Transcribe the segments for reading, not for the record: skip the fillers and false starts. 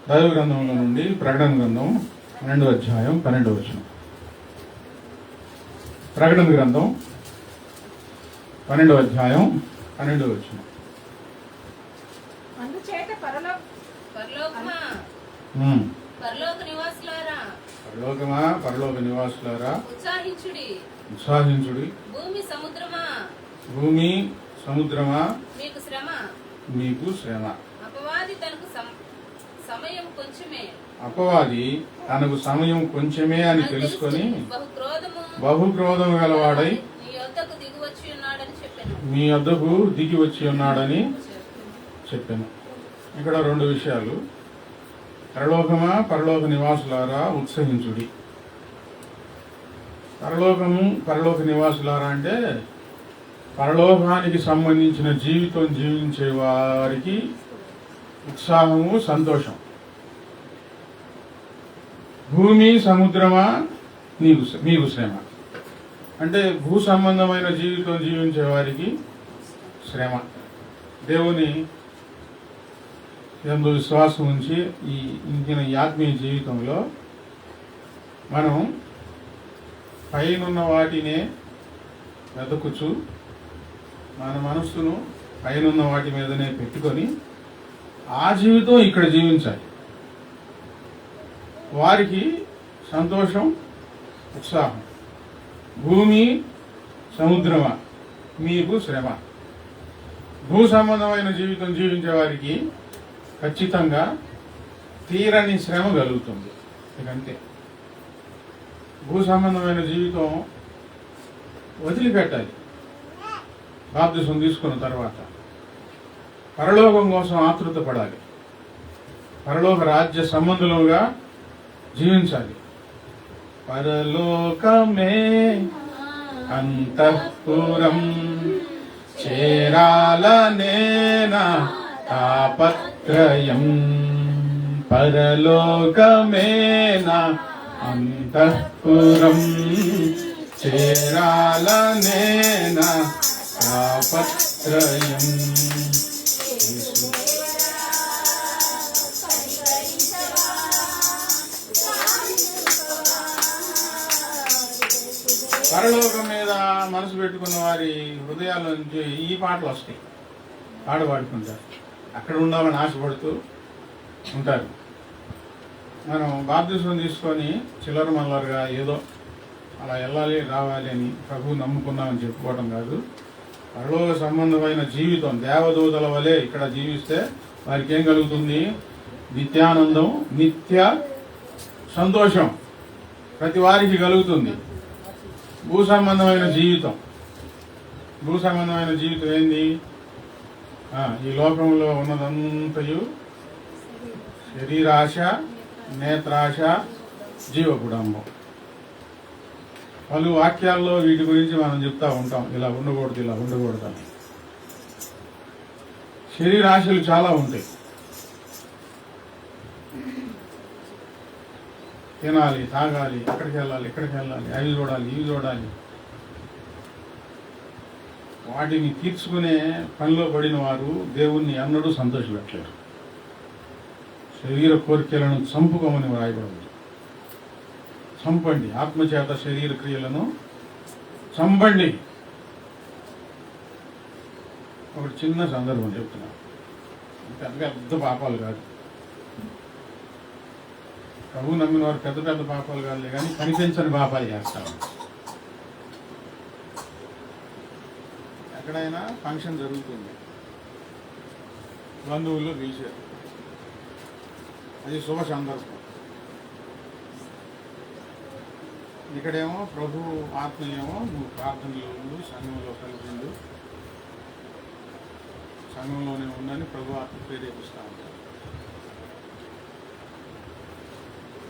దైవ గ్రంథంలో నుండి ప్రకటన గ్రంథం 12వ అధ్యాయం 12వ వచనం. ప్రకటన గ్రంథం 12వ అధ్యాయం 12వ వచనం. అందుచేత పరలోక నివాసులారా ఉత్సాహించుడి. భూమి సముద్రమా మీకు శ్రమ. అపవాది తనకు సమయం కొంచెమే అని తెలుసుకొని బహుక్రోధము గలవాడై మీ వద్దకు దిగి వచ్చి ఉన్నాడని చెప్పాను. ఇక్కడ రెండు విషయాలు. పరలోక నివాసులారా ఉత్సహించుడి. పరలోక నివాసులారా అంటే పరలోకానికి సంబంధించిన జీవితం జీవించే వారికి ఉత్సాహము, సంతోషం. భూమి సముద్రమా మీకు శ్రమ అంటే భూ సంబంధమైన జీవితం జీవించే వారికి శ్రమ. దేవుని ఎందు విశ్వాసం ఉంచి ఈ ఆత్మీయ జీవితంలో మనం పైనున్న వాటినే వెతకుచు మన మనస్సును పైనున్న వాటి మీదనే పెట్టుకొని ఆ జీవితం ఇక్కడ జీవించాలి. వారికి సంతోషం, ఉత్సాహం. భూమి సముద్రమా మీకు శ్రమ. భూ సంబంధమైన జీవితం జీవించే వారికి ఖచ్చితంగా తీరని శ్రమ కలుగుతుంది. ఇకంతే. భూ సంబంధమైన జీవితం వదిలిపెట్టాలి బాప్తిసం తీసుకున్న తర్వాత. పరలోకం కోసం ఆతృత పడాలి. పరలోక రాజ్య సంబంధులుగా జీవించాలి. పరలోకమే అంతఃపురం చేరాలనేనా తాపత్రయం. పరలోకమేనా అంతఃపురం చేరాలనేనా తాపత్రయం. పరలోకం మీద మనసు పెట్టుకున్న వారి హృదయాల నుంచి ఈ పాటలు వస్తాయి. పాడుకుంటారు. అక్కడ ఉండాలని ఆశపడుతూ ఉంటారు. మనం బాప్తిసం తీసుకొని చిల్లర మల్లరుగా ఏదో అలా వెళ్ళాలి రావాలి అని ప్రభువు నమ్ముకున్నామని చెప్పుకోవడం కాదు. పరలోక సంబంధమైన జీవితం దేవదూతల వలె ఇక్కడ జీవిస్తే వారికి ఏం కలుగుతుంది? నిత్యానందం, నిత్య సంతోషం ప్రతి వారికి కలుగుతుంది. భూ సంబంధమైన జీవితం ఏంది? ఈ లోకంలో ఉన్నదంతయు శరీరాశ, నేత్రాశ, జీవ కుటుంబం. పలు వాక్యాల్లో వీటి గురించి మనం చెప్తా ఉంటాం. ఇలా ఉండకూడదు అని. శరీరాశలు చాలా ఉంటాయి. తినాలి, తాగాలి, ఇక్కడికి వెళ్ళాలి, అవి చూడాలి, ఇవి చూడాలి. వాటిని తీర్చుకునే పనిలో పడిన వారు దేవుణ్ణి అన్నడూ సంతోషపెట్టలేరు. శరీర కోరికలను చంపుకోమని రాయబడింది. చంపండి, ఆత్మచేత శరీర క్రియలను చంపండి. ఒకటి చిన్న సందర్భం చెప్తున్నా. పెద్ద పాపాలు కాదు. ప్రభు నమ్మిన వారు పెద్ద పాపాలు కాదులే కానీ కనిపించని పాపాలు చేస్తారు. ఎక్కడైనా ఫంక్షన్ జరుగుతుంది, బంధువులు పిలిచారు, అది శుభ సందర్భం. ఇక్కడేమో ప్రభు ఆత్మీయేమో నువ్వు ప్రార్థనలో ఉండు, సంఘంలో కలిసి ఉండు, సంఘంలోనే ఉండని ప్రభు ఆత్మ ప్రేరేపిస్తూ ఉంటారు.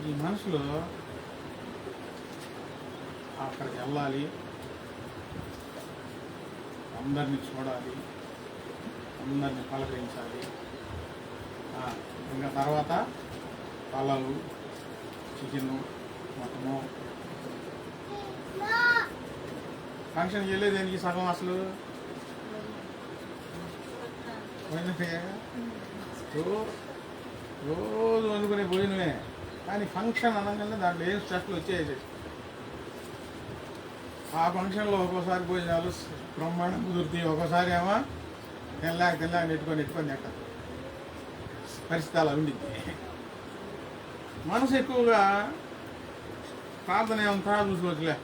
ఈ మనసులో అక్కడికి వెళ్ళాలి, అందరినీ చూడాలి, అందరినీ పలకరించాలి. ఇంకా తర్వాత పలావు, చికెను, మటను. ఫంక్షన్కి వెళ్ళేదేనికి సగం అసలు రోజు వండుకునే భోజనమే, కానీ ఫంక్షన్ అనగానే దాంట్లో ఏం స్పెషల్ వచ్చేది. ఆ ఫంక్షన్లో ఒక్కోసారి భోజనాలు బ్రహ్మాండం కుదురుతాయి, ఒక్కోసారి ఏమో తెల్లాక నెట్టుకొని ఎట్ట పరిస్థితి అలా ఉండిద్ది. మనసు ఎక్కువగా ప్రార్థన ఏమో తర్వాత చూసుకోవచ్చులే,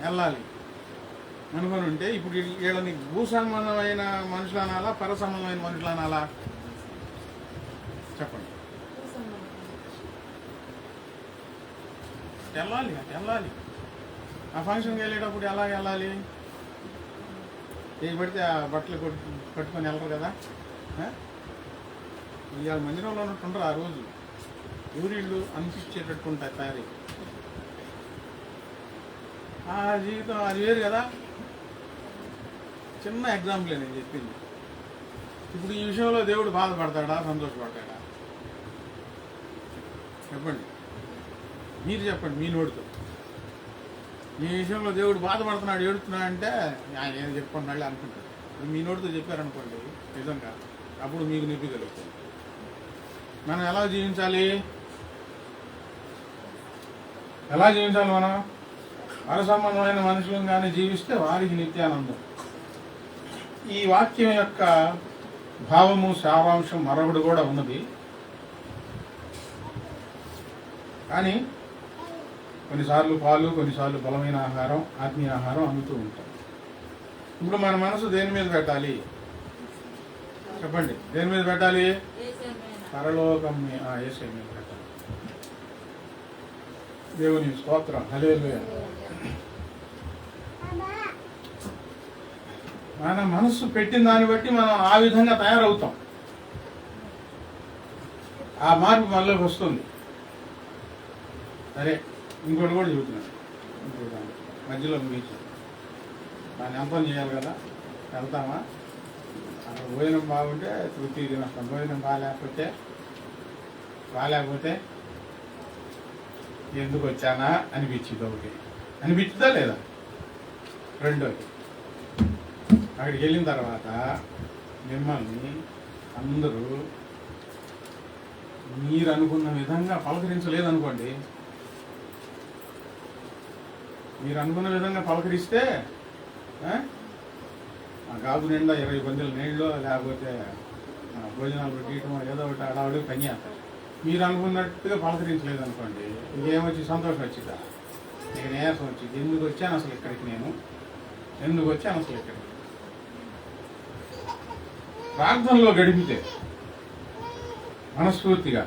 వెళ్ళాలి అనుకొని ఉంటే ఇప్పుడు వీళ్ళని భూ సంబంధమైన మనుషులు అనాలా, పర సంబంధమైన మనుషులు అనాలా? చెప్పండి. వెళ్ళాలి. ఆ ఫంక్షన్కి వెళ్ళేటప్పుడు ఎలా వెళ్ళాలి? ఏ పడితే ఆ బట్టలు కట్టుకొని వెళ్ళరు కదా. ఇవాళ మందిరంలో ఉన్నట్టుంటారు ఆ రోజు, ఊరిళ్ళు అనిపించేటట్టు ఉంటాయి తయారీ. ఆ జీవితం అది వేరు కదా. చిన్న ఎగ్జాంపులే నేను చెప్పింది. ఇప్పుడు ఈ విషయంలో దేవుడు బాధపడతాడా, సంతోషపడతాడా? చెప్పండి, మీరు చెప్పండి మీ నోటితో. ఈ విషయంలో దేవుడు బాధపడుతున్నాడు, ఏడుతున్నాడు అంటే ఆయన ఏం చెప్పుకుంటున్నాడు అనుకుంటాడు. మీ నోటితో చెప్పారనుకోండి నిజంగా, అప్పుడు మీకు నొప్పి కలుగుతుంది. మనం ఎలా జీవించాలి మనం? పర సంబంధమైన మనుషులను కానీ జీవిస్తే వారికి నిత్యానందం. ఈ వాక్యం యొక్క భావము, సారాంశం మరొకటి కూడా ఉన్నది. కానీ కొన్నిసార్లు పాలు, కొన్నిసార్లు బలమైన ఆహారం, ఆత్మీయ ఆహారం అందుతూ ఉంటాం. ఇప్పుడు మన మనసు దేని మీద పెట్టాలి చెప్పండి? దేని మీద పెట్టాలి? పరలోకం యేసు మీద పెట్టాలి. దేవుని స్తోత్రం, హల్లెలూయా. మన మనసు పెట్టిన దాన్ని బట్టి మనం ఆ విధంగా తయారవుతాం. ఆ మార్పు మనలోకి వస్తుంది. సరే, ఇంకోటి కూడా చెబుతున్నాను. మధ్యలో ముగించు, దాన్ని అంతం చేయాలి కదా. వెళ్తామా? అక్కడ భోజనం బాగుంటే తృప్తి తినొస్తాం, భోజనం బాగాలేకపోతే ఎందుకు వచ్చానా అనిపించింది. ఒకటి అనిపించిందా లేదా? రెండోది, అక్కడికి వెళ్ళిన తర్వాత మిమ్మల్ని అందరూ మీరు అనుకున్న విధంగా పలకరించలేదనుకోండి. మీరు అనుకున్న విధంగా పలకరిస్తే ఆ గాజు నిండా 20 బందెల నీళ్ళు, లేకపోతే భోజనాలు పెట్టడం, ఏదో ఒకటి అడావుడు పని చేస్తారు. మీరు అనుకున్నట్టుగా పలకరించలేదు అనుకోండి, ఇంకేమొచ్చి సంతోషం వచ్చిందా? ఇక నీరసం వచ్చింది. ఎందుకు వచ్చాను అసలు ఇక్కడికి? ప్రార్థనలో గడిపితే, మనస్ఫూర్తిగా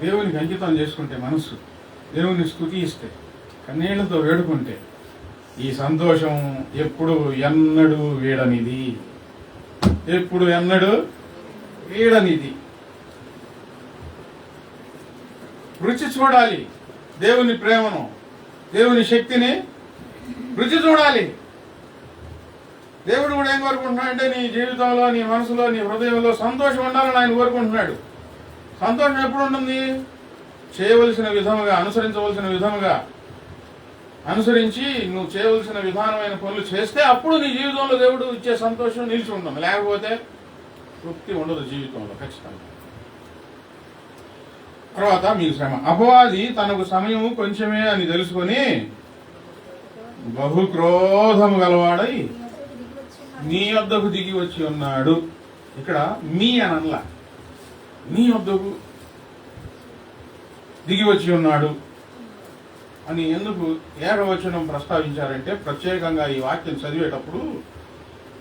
దేవునికి అంకితం చేసుకుంటే, మనస్సు దేవుని స్తుతిస్తే, కన్నీళ్లతో వేడుకుంటే, ఈ సంతోషం ఎప్పుడు ఎన్నడూ వీడనిది. రుచి చూడాలి దేవుని ప్రేమను, దేవుని శక్తిని రుచి చూడాలి. దేవుడు కూడా ఏం కోరుకుంటున్నాడంటే, నీ జీవితంలో, నీ మనసులో, నీ హృదయంలో సంతోషం ఉండాలని ఆయన కోరుకుంటున్నాడు. సంతోషం ఎప్పుడు ఉంటుంది? చేయవలసిన విధముగా, అనుసరించవలసిన విధముగా అనుసరించి నువ్వు చేయవలసిన విధానమైన పనులు చేస్తే అప్పుడు నీ జీవితంలో దేవుడు ఇచ్చే సంతోషం నిలిచి ఉంటుంది. లేకపోతే తృప్తి ఉండదు జీవితంలో ఖచ్చితంగా. తర్వాత మీకు శ్రమ. అపవాది తనకు సమయము కొంచెమే అని తెలుసుకొని బహు క్రోధము గలవాడై నీ వద్దకు దిగి వచ్చి ఉన్నాడు. ఇక్కడ మీ అనల్లా, నీ వద్దకు దిగి వచ్చి ఉన్నాడు అని ఎందుకు ఏకవచనం ప్రస్తావించారంటే, ప్రత్యేకంగా ఈ వాక్యం చదివేటప్పుడు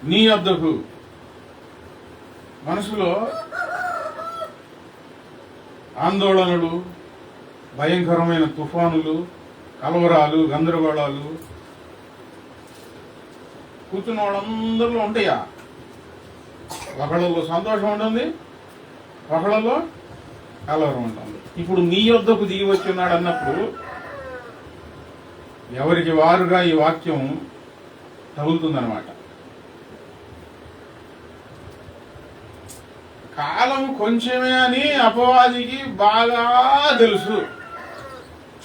నీ వద్దకు, మనసులో ఆందోళనలు, భయంకరమైన తుఫానులు, కలవరాలు, గందరగోళాలు కూర్చున్న వాళ్ళందరిలో ఉంటాయా? ఒకళ్ళలో సంతోషం ఉంటుంది, ఒకళ్ళలో కలవరం ఉంటుంది. ఇప్పుడు నీ వద్దకు దిగి వచ్చి ఉన్నాడు అన్నప్పుడు ఎవరికి వారుగా ఈ వాక్యం తగులుతుందన్నమాట. కాలం కొంచెమే అని అపవాదికి బాగా తెలుసు,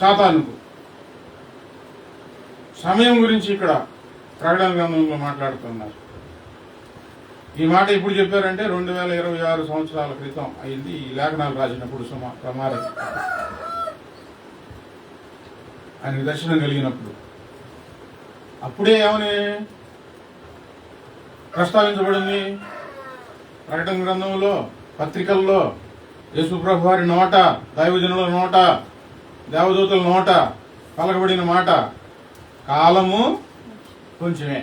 సాతానుకు. సమయం గురించి ఇక్కడ ప్రకటన గ్రంథంలో మాట్లాడుతున్నారు. ఈ మాట ఇప్పుడు చెప్పారంటే 2026 సంవత్సరాల క్రితం అయింది. ఈ లేఖనాలు రాసినప్పుడు ప్రమాదం ఆయన దర్శనం కలిగినప్పుడు అప్పుడే ఏమని ప్రస్తావించబడింది? ప్రకటన గ్రంథంలో, పత్రికల్లో, యేసుప్రభు వారి నోట, దైవజనుల నోట, దేవదూతల నోట పలకబడిన మాట, కాలము కొంచెమే.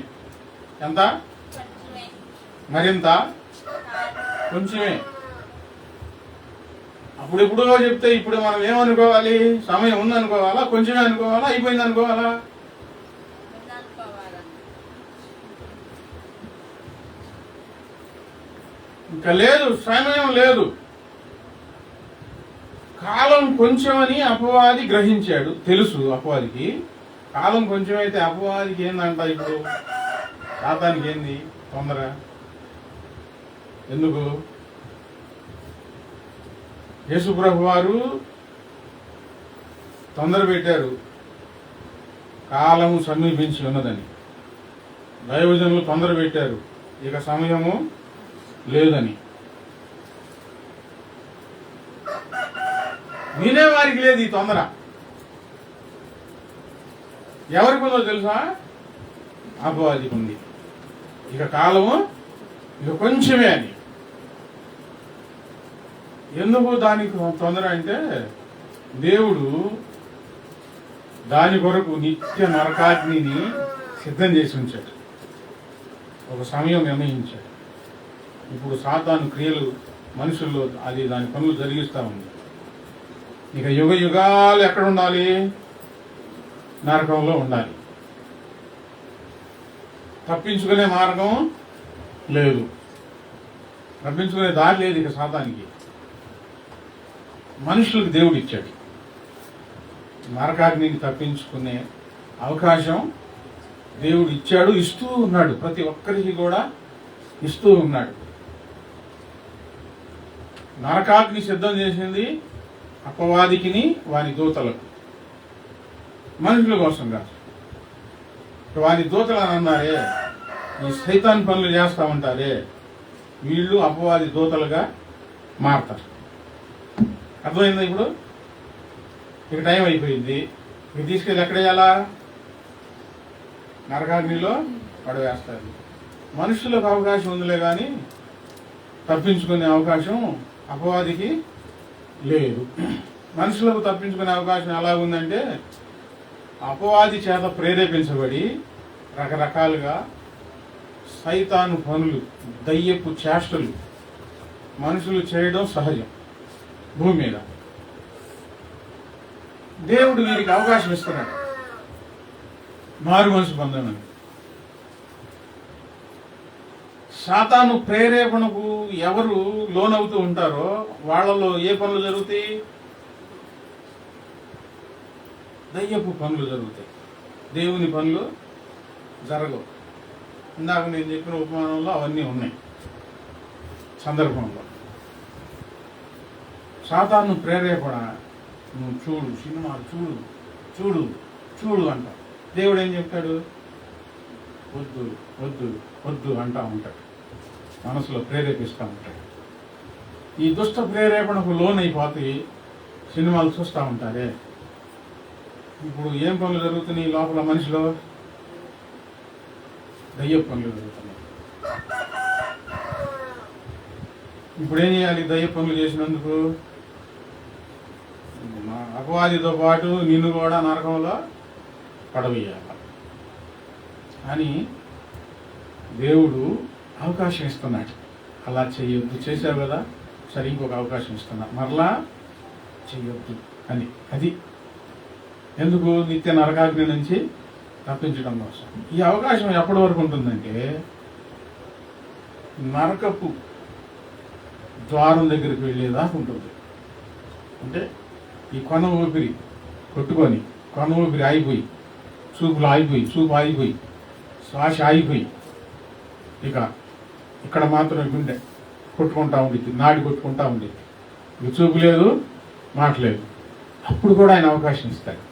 ఎంత? మరింత కొంచెమే. అప్పుడెప్పుడో చెప్తే ఇప్పుడు మనం ఏమనుకోవాలి? సమయం ఉందనుకోవాలా? కొంచెమే అనుకోవాలా? అయిపోయింది అనుకోవాలా? ఇంకా లేదు, సమయం లేదు. కాలం కొంచెమని అపవాది గ్రహించాడు. తెలుసు అపవాదికి కాలం కొంచెమైతే అపవాదికి ఏందంట? ఇప్పుడు సాతానికి ఏంది తొందర? ఎందుకు? యేసుప్రభు వారు తొందర పెట్టారు కాలము సమీపించి ఉన్నదని. దైవజనులు తొందర పెట్టారు ఇక సమయము లేదని. వినేవారికి లేదు ఈ తొందర. ఎవరికి ఉందో తెలుసా? అపవాదికి ఉంది. ఇక కాలము ఇక కొంచెమే అని. ఎందుకు దానికి తొందర అంటే, దేవుడు దాని కొరకు నిత్య నరకాగ్నిని సిద్ధం చేసి ఉంచాడు. ఒక సమయం నిర్ణయించాడు. ఇప్పుడు సాతాను క్రియలు మనుషుల్లో అది దాని పనులు జరిగిస్తూ ఉంది. ఇక యుగ యుగాలు ఎక్కడ ఉండాలి? నరకంలో ఉండాలి. తప్పించుకునే మార్గం లేదు, తప్పించుకునే దారి లేదు ఇక సాతానికి. మనుషులకు దేవుడు ఇచ్చాడు నరకాగ్నిని తప్పించుకునే అవకాశం. దేవుడు ఇచ్చాడు, ఇస్తూ ఉన్నాడు. ప్రతి ఒక్కరికి కూడా ఇస్తూ ఉన్నాడు. నరకాగ్ని సిద్ధం చేసింది అపవాదికిని వాని దూతలకు, మనుషుల కోసం కాదు. వాని దూతలు అని అన్నారే, ఈ సైతాన్ పనులు చేస్తా ఉంటారే, వీళ్ళు అపవాది దూతలుగా మారతారు. అర్థమైందా? ఇప్పుడు ఇక టైం అయిపోయింది. ఇక తీసుకెళ్ళి ఎక్కడేయాలా? నరకాగ్నిలో పడవేస్తారు. మనుషులకు అవకాశం ఉందిలే కానీ తప్పించుకునే అవకాశం అపవాదికి లేదు. మనుషులకు తప్పించుకునే అవకాశం ఎలా ఉందంటే, అపవాది చేత ప్రేరేపించబడి రకరకాలుగా సైతాను పనులు, దయ్యపు చేష్టలు మనుషులు చేయడం సహజం భూమి మీద. దేవుడు వీరికి అవకాశం ఇస్తున్నాడు మారు మనసు పొందమని. సాతాను ప్రేరేపణకు ఎవరు లోనవుతూ ఉంటారో వాళ్ళలో ఏ పనులు జరుగుతాయి? దయ్యపు పనులు జరుగుతాయి, దేవుని పనులు జరగవు. ఇందాక నేను చెప్పిన ఉపమానంలో అవన్నీ ఉన్నాయి. సందర్భంలో సాతాను ప్రేరేపణ, నువ్వు చూడు, సినిమా చూడు చూడు చూడు అంట. దేవుడు ఏం చెప్తాడు? వద్దు వద్దు వద్దు అంటా ఉంటాడు, మనసులో ప్రేరేపిస్తూ ఉంటాడు. ఈ దుష్ట ప్రేరేపణకు లోనైపోతే సినిమాలు చూస్తూ ఉంటారే. ఇప్పుడు ఏం పనులు జరుగుతున్నాయి లోపల? మనిషిలో దయ్యపు పనులు జరుగుతున్నాయి. ఇప్పుడు ఏం చేయాలి? దయ్యపు పనులు చేసినందుకు అపవాదితో పాటు నిన్ను కూడా నరకంలో పడవేయాలి అని దేవుడు అవకాశం ఇస్తున్నాడు. అలా చేయొద్దు, చేశావు కదా, సరే ఇంకొక అవకాశం ఇస్తున్నా, మరలా చేయొద్దు అని. అది ఎందుకు? నిత్య నరకాగ్ని నుంచి తప్పించడం కోసం. ఈ అవకాశం ఎప్పటి వరకు ఉంటుందంటే, నరకపు ద్వారం దగ్గరికి వెళ్ళేదాకా ఉంటుంది. అంటే ఈ కొన ఊపిరి కొట్టుకొని, కొన ఊపిరి ఆగిపోయి, చూపులు ఆగిపోయి, చూపు ఆగిపోయి, శ్వాస ఆగిపోయి, ఇక ఇక్కడ మాత్రం గుండె కొట్టుకుంటా ఉండేది, నాడి కొట్టుకుంటా ఉండేది, ఇక చూపు లేదు, మాట లేదు. అప్పుడు కూడా ఆయన అవకాశం ఇస్తాడు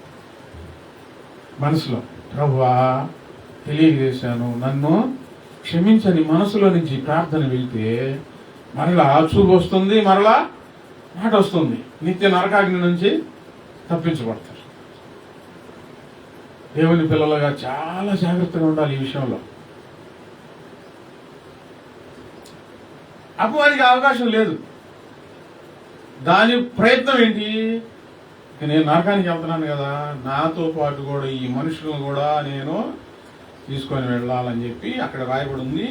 మనసులో, ప్రభువా తెలియజేశాను, నన్ను క్షమించని మనసులో నుంచి ప్రార్థన వెళ్తే మరలా చూపు వస్తుంది, మరలా మాట వస్తుంది. నిత్య నరకాగ్ని నుంచి తప్పించబడతారు. దేవుని పిల్లలుగా చాలా జాగ్రత్తగా ఉండాలి ఈ విషయంలో. అపవాదికి అవకాశం లేదు. దాని ప్రయత్నం ఏంటి? నేను నరకానికి వెళ్తున్నాను కదా, నాతో పాటు కూడా ఈ మనుషులను కూడా నేను తీసుకొని వెళ్ళాలని చెప్పి అక్కడ రాయబడి ఉంది.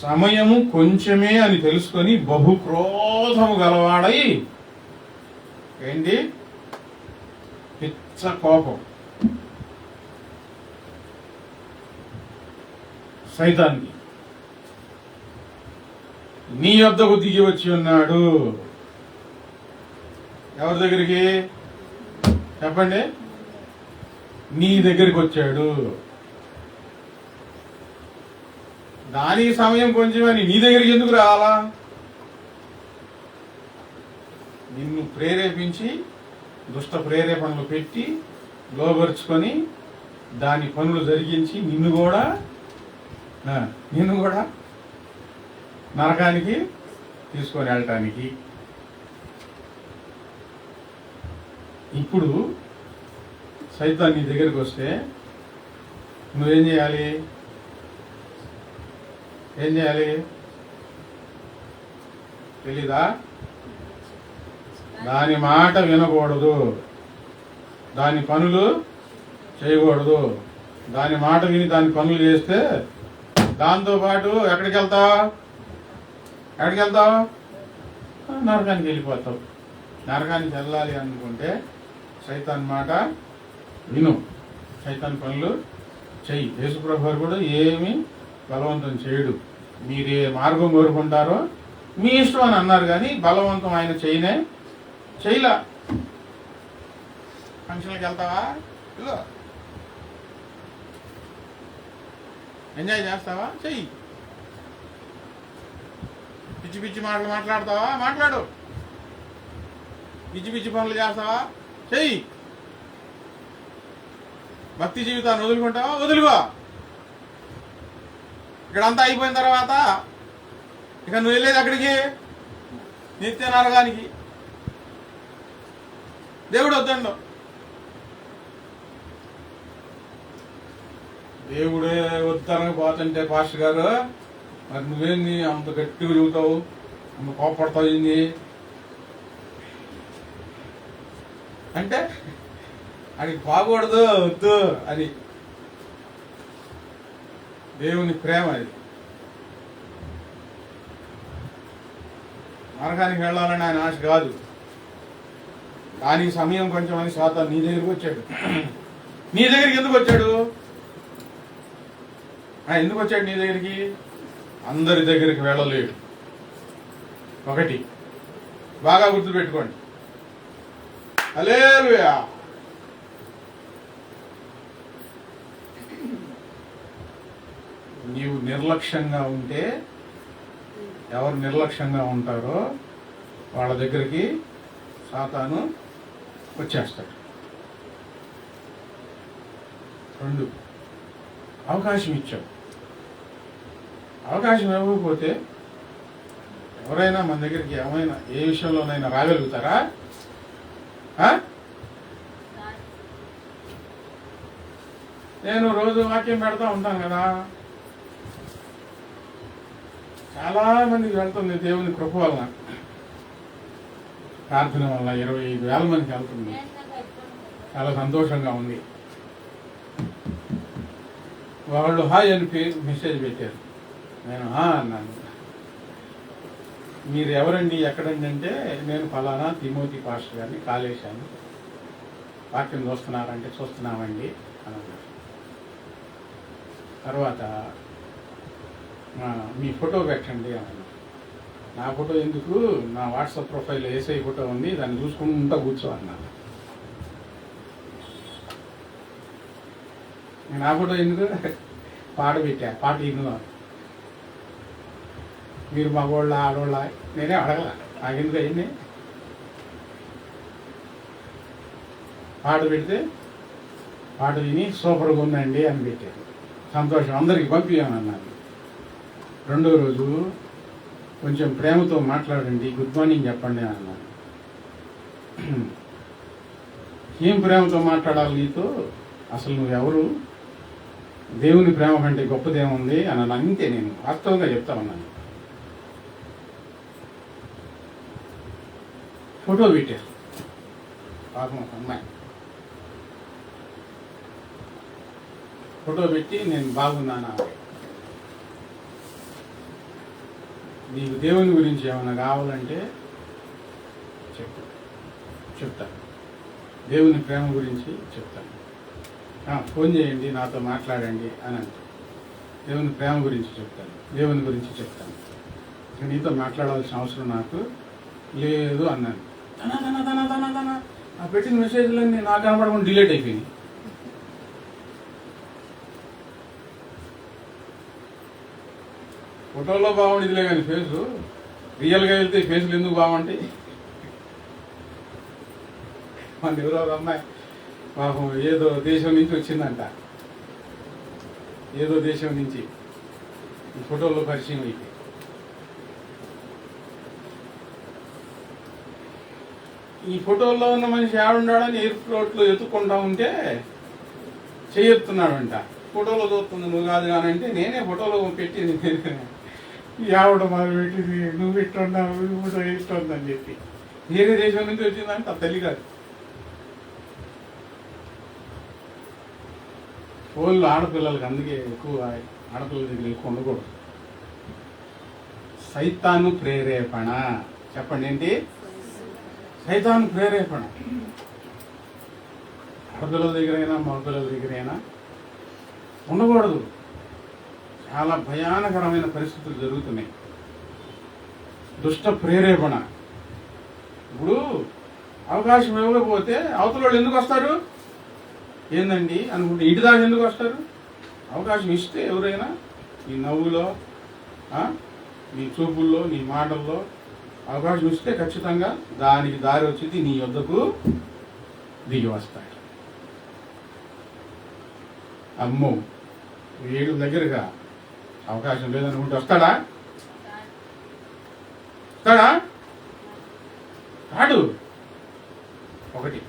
సమయము కొంచెమే అని తెలుసుకొని బహుక్రోధము గలవాడై, ఏంటి, పిచ్చ కోపం, సైతానికి నీ యొద్దకు దిగి వచ్చి ఉన్నాడు. ఎవరి దగ్గరికి చెప్పండి? నీ దగ్గరికి వచ్చాడు. దానికి సమయం కొంచెమని నీ దగ్గరికి ఎందుకు రావాలా? నిన్ను ప్రేరేపించి దుష్ట ప్రేరేపణలు పెట్టి లోబరుచుకొని దాని పనులు జరిగించి నిన్ను కూడా నరకానికి తీసుకొని వెళ్ళటానికి. ఇప్పుడు సైతాన్ నీ దగ్గరికి వస్తే నువ్వేం చేయాలి? ఏం చేయాలి తెలీదా? దాని మాట వినకూడదు, దాని పనులు చేయకూడదు. దాని మాట విని దాని పనులు చేస్తే దాంతోపాటు ఎక్కడికి వెళ్తావు? నరకానికి వెళ్ళిపోతావు. నరకానికి వెళ్ళాలి అనుకుంటే సైతాన్ మాట విను, సైతాన్ పనులు చెయ్యి. యేసుప్రభు వారు కూడా ఏమీ బలవంతం చేయడు. మీరే మార్గం కోరుకుంటారో మీ ఇష్టం అని అన్నారు, కానీ బలవంతం ఆయన చేయలా. ఫంక్షన్కి వెళ్తావా? ఎంజాయ్ చేస్తావా? చెయ్యి. పిచ్చి పిచ్చి మాటలు మాట్లాడతావా? మాట్లాడు. పిచ్చి పిచ్చి పనులు చేస్తావా? చెయ్యి. భక్తి జీవితాన్ని వదులుకుంటావా? వదులుకో. ఇక్కడంతా అయిపోయిన తర్వాత ఇక నువ్వు వెళ్ళేది అక్కడికి, నిత్య నరకానికి. దేవుడు వద్దండు. దేవుడే వద్దనక పోతుంటే పాస్టర్ గారు, మరి నువ్వేంది అంత గట్టిగా చెబుతావు, అంత కోపడతావు ఏంది అంటే అది బాగూడదు, వద్దు అని. దేవుని ప్రేమ అది. నరకానికి వెళ్ళాలని ఆయన ఆశ కాదు. దానికి సమయం కొంచెం అని సాతాను నీ దగ్గరికి వచ్చాడు. నీ దగ్గరికి ఎందుకు వచ్చాడు? ఎందుకు వచ్చాడు నీ దగ్గరికి? అందరి దగ్గరికి వెళ్ళలేడు. ఒకటి బాగా గుర్తుపెట్టుకోండి. హల్లెలూయా. నీవు నిర్లక్ష్యంగా ఉంటే, ఎవరు నిర్లక్ష్యంగా ఉంటారో వాళ్ళ దగ్గరికి సాతాను వచ్చేస్తాడు. 2, అవకాశం ఇచ్చావు. అవకాశం ఇవ్వకపోతే ఎవరైనా మన దగ్గరికి ఏమైనా ఏ విషయంలోనైనా రాగలుగుతారా? నేను రోజు వాక్యం పెడతా ఉంటాను కదా, చాలా మందికి వెళ్తుంది దేవుని కృప వలన, ప్రార్థన వల్ల 25,000 మందికి వెళ్తుంది. చాలా సంతోషంగా ఉంది. వాళ్ళు హాయ్ అని మెసేజ్ పెట్టారు. నేను అన్నాను. మీరు ఎవరండి, ఎక్కడండి అంటే, నేను ఫలానా తిమోతి పాస్టర్ గారిని కాలేశాను, వాక్యం చూస్తున్నారంటే చూస్తున్నామండి అన్నారు. తర్వాత మీ ఫోటో పెట్టండి అన్నారు. నా ఫోటో ఎందుకు, నా వాట్సాప్ ప్రొఫైల్లో ఏసఐ ఫోటో ఉంది, దాన్ని చూసుకుంటూ కూర్చో అన్నాను. నా ఫోటో ఎందుకు, పాట పెట్టా, పాట ఇన్ను. మీరు మగోళ్ళ ఆడోళ్ళ నేనే అడగల, నాకెందుకు అయింది. పాట పెడితే పాట విని సూపర్గా ఉందండి అని పెట్టారు. సంతోషం, అందరికి పంపించాను అన్నాను. రెండో రోజు కొంచెం ప్రేమతో మాట్లాడండి, గుడ్ మార్నింగ్ చెప్పండి అన్నాను. ఏం ప్రేమతో మాట్లాడాలి నీతో, అసలు నువ్వెవరు, దేవుని ప్రేమ కంటే గొప్పదేముంది అన్నాను. అంతే, నేను వాస్తవంగా చెప్తా ఉన్నాను. ఫోటో పెట్టారు పాపం ఒక అమ్మాయి, ఫోటో పెట్టి నేను బాగున్నానా, నీకు దేవుని గురించి ఏమైనా కావాలంటే చెప్తాను, దేవుని ప్రేమ గురించి చెప్తాను, ఫోన్ చేయండి, నాతో మాట్లాడండి అని అంటే దేవుని ప్రేమ గురించి చెప్తాను, దేవుని గురించి చెప్తాను, నీతో మాట్లాడాల్సిన అవసరం నాకు లేదు అన్నాను. ఆ పెట్టిన మెసేజ్లన్నీ నాకు కనపడకుండా డిలీట్ అయిపోయినాయి. ఫోటోలో బాగుండేదిలే కానీ ఫేసు రియల్గా వెళ్తే ఫేసులు ఎందుకు బాగుంటాయి? మన ఎవరో ఒక అమ్మాయి పాపం ఏదో దేశం నుంచి వచ్చిందంట, ఏదో దేశం నుంచి ఈ ఫోటోలో పరిచయం అయిపోయి. ఈ ఫోటోలో ఉన్న మనిషి ఆడున్నాడని ఎయిర్పోర్ట్లో ఎత్తుకుంటా ఉంటే చేయెత్తున్నాడంట. ఫోటోలో చూస్తుంది నువ్వు కాదు కానంటే నేనే ఫోటోలో పెట్టింది, ఆవిడ మొదలు పెట్టింది, నువ్వు ఇట్టున్నావు ఫోటో ఇస్తుందని చెప్పి. వేరే దేశం నుంచి వచ్చిందంటే ఆ తల్లి కాదు. ఫోన్లు ఆడపిల్లలకి అందుకే ఎక్కువ, ఆడపిల్లల దగ్గర ఎక్కువ ఉండకూడదు. సైతాను ప్రేరేపణ, చెప్పండి ఏంటి? సైతాను ప్రేరేపణ. ఆడపిల్లల దగ్గరైనా మగపిల్లల దగ్గరైనా ఉండకూడదు. చాలా భయానకరమైన పరిస్థితులు జరుగుతున్నాయి. దుష్ట ప్రేరేపణ. ఇప్పుడు అవకాశం ఇవ్వకపోతే అవతల వాళ్ళు ఎందుకు వస్తారు? ఏందండి అనుకుంటే ఇంటి దాకా ఎందుకు వస్తారు? అవకాశం ఇస్తే ఎవరైనా నీ నవ్వులో, నీ చూపుల్లో, నీ మాటల్లో అవకాశం ఇస్తే ఖచ్చితంగా దానికి దారి వచ్చింది, నీ వద్దకు దిగి వస్తాడు. అమ్మో వీడు దగ్గరగా అవకాశం లేదనుకుంటే వస్తాడా? రాడు. ఒకటి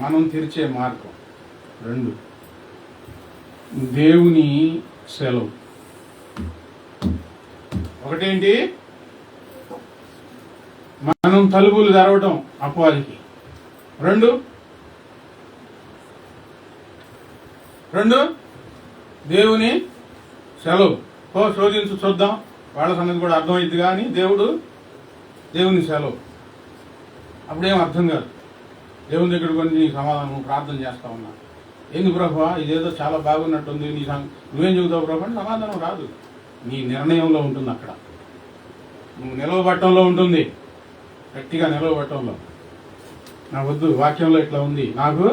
మనం తెరిచే మార్గం. రెండు దేవుని సెలవు. ఒకటేంటి? మనం తలుపులు తెరవటం అపవాదికి. రెండు దేవుని సెలవు. శోధించు చూద్దాం, వాళ్ళ సంగతి కూడా అర్థమైంది. కానీ దేవుని సెలవు అప్పుడేం అర్థం కాదు. దేవుని దగ్గర కొన్ని సమాధానం ప్రార్థన చేస్తా ఉన్నా, ఏంది ప్రభా ఇదేదో చాలా బాగున్నట్టుంది, నువ్వేం చెబుతావు ప్రభా అని సమాధానం రాదు. నీ నిర్ణయంలో ఉంటుంది, అక్కడ నువ్వు నిలవబట్టంలో ఉంటుంది, గట్టిగా నిలవబట్టంలో. నా వద్దు, వాక్యంలో ఇట్లా ఉంది, నాకు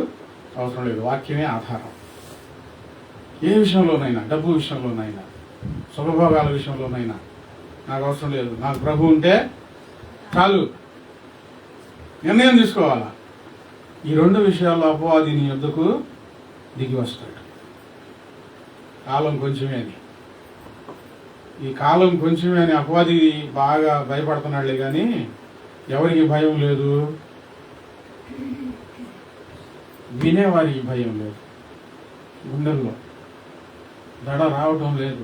అవసరం లేదు, వాక్యమే ఆధారం. ఏ విషయంలోనైనా, డబ్బు విషయంలోనైనా, సుఖభోగాల విషయంలోనైనా నాకు అవసరం లేదు, నాకు ప్రభు ఉంటే చాలు. నిర్ణయం తీసుకోవాలా. ఈ రెండు విషయాల్లో అపవాది నీ వద్దకు దిగి వస్తాడు. కాలం కొంచెమే అని, ఈ కాలం కొంచెమే అని అపవాది బాగా భయపడుతున్నాడులే కానీ ఎవరికి భయం లేదు, వినేవారికి భయం లేదు, గుండెల్లో దడ రావటం లేదు,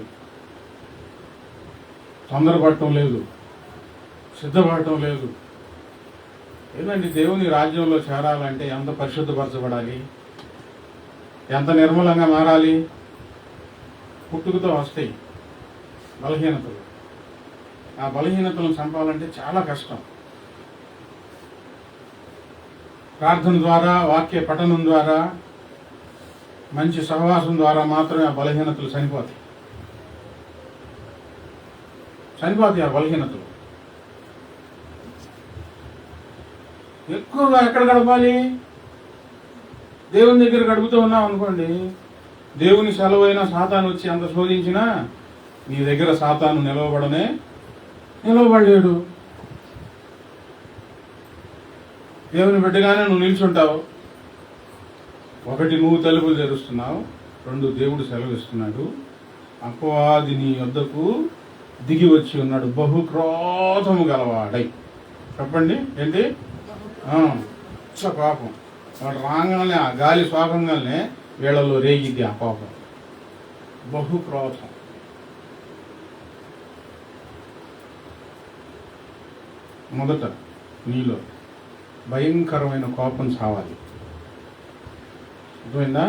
తొందరపడటం లేదు, సిద్ధపడటం లేదు. ఏదండి, దేవుని రాజ్యంలో చేరాలంటే ఎంత పరిశుద్ధపరచబడాలి, ఎంత నిర్మలంగా మారాలి. పుట్టుకతో వస్తాయి బలహీనతలు. ఆ బలహీనతలను చంపాలంటే చాలా కష్టం. ప్రార్థన ద్వారా, వాక్య పఠనం ద్వారా, మంచి సహవాసం ద్వారా మాత్రమే ఆ బలహీనతలు చనిపోతాయి. ఆ బలహీనతలు. ఎక్కువగా ఎక్కడ గడపాలి? దేవుని దగ్గర గడుపుతూ ఉన్నాం అనుకోండి, దేవుని సెలవైనా సాతాను వచ్చి అంత శోధించినా నీ దగ్గర సాతాను నిలవబడలేడు. దేవుని బిడ్డగానే నువ్వు నిల్చుంటావు. ఒకటి, నువ్వు తలుపులు తెరుస్తున్నావు. రెండు, దేవుడు సెలవిస్తున్నాడు. అపవాది నీ వద్దకు దిగి వచ్చి ఉన్నాడు, బహుక్రోధము గలవాడై. చెప్పండి ఏంటి? కోపం. వాడు రాగానే ఆ గాలి స్వాగంగానే వీళ్ళలో రేగిద్ది ఆ కోపం. బహుక్రోధం. మొదట నీలో భయంకరమైన కోపం చావాలి. అర్థమైందా?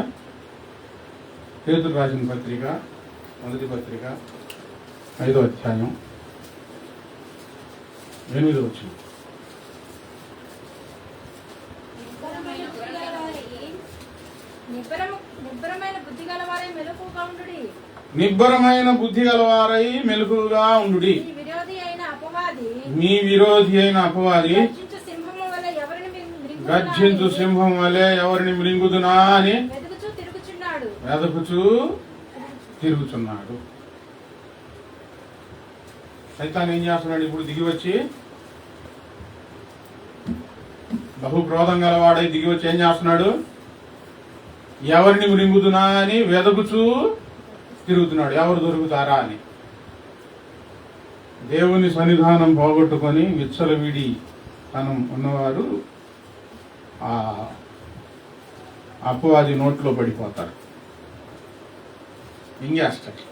పేతురు రాసిన పత్రిక, మొదటి పత్రిక 5వ అధ్యాయం 8వ వచనం. నిబ్బరమైన బుద్ధి గలవారై మెలకుగా ఉండుడి. మీ విరోధి అయిన అపవాది గర్జించు సింహం వలె ఎవరిని మృంగుదునా అని వెదకుచూ తిరుగుతున్నాడు. సైతాన్ ఏం చేస్తున్నాడు? ఇప్పుడు దిగి వచ్చి బహుక్రోధం గలవాడై దిగి వచ్చి ఏం చేస్తున్నాడు? ఎవరిని మృంగుదునా అని వెదకుచూ తిరుగుతున్నాడు, ఎవరు దొరుకుతారా అని. దేవుని సన్నిధానం పోగొట్టుకొని విచ్చలవిడి తనం ఉన్నవారు ఆ అపవాది నోట్లో పడిపోతారు, మింగేస్తారు.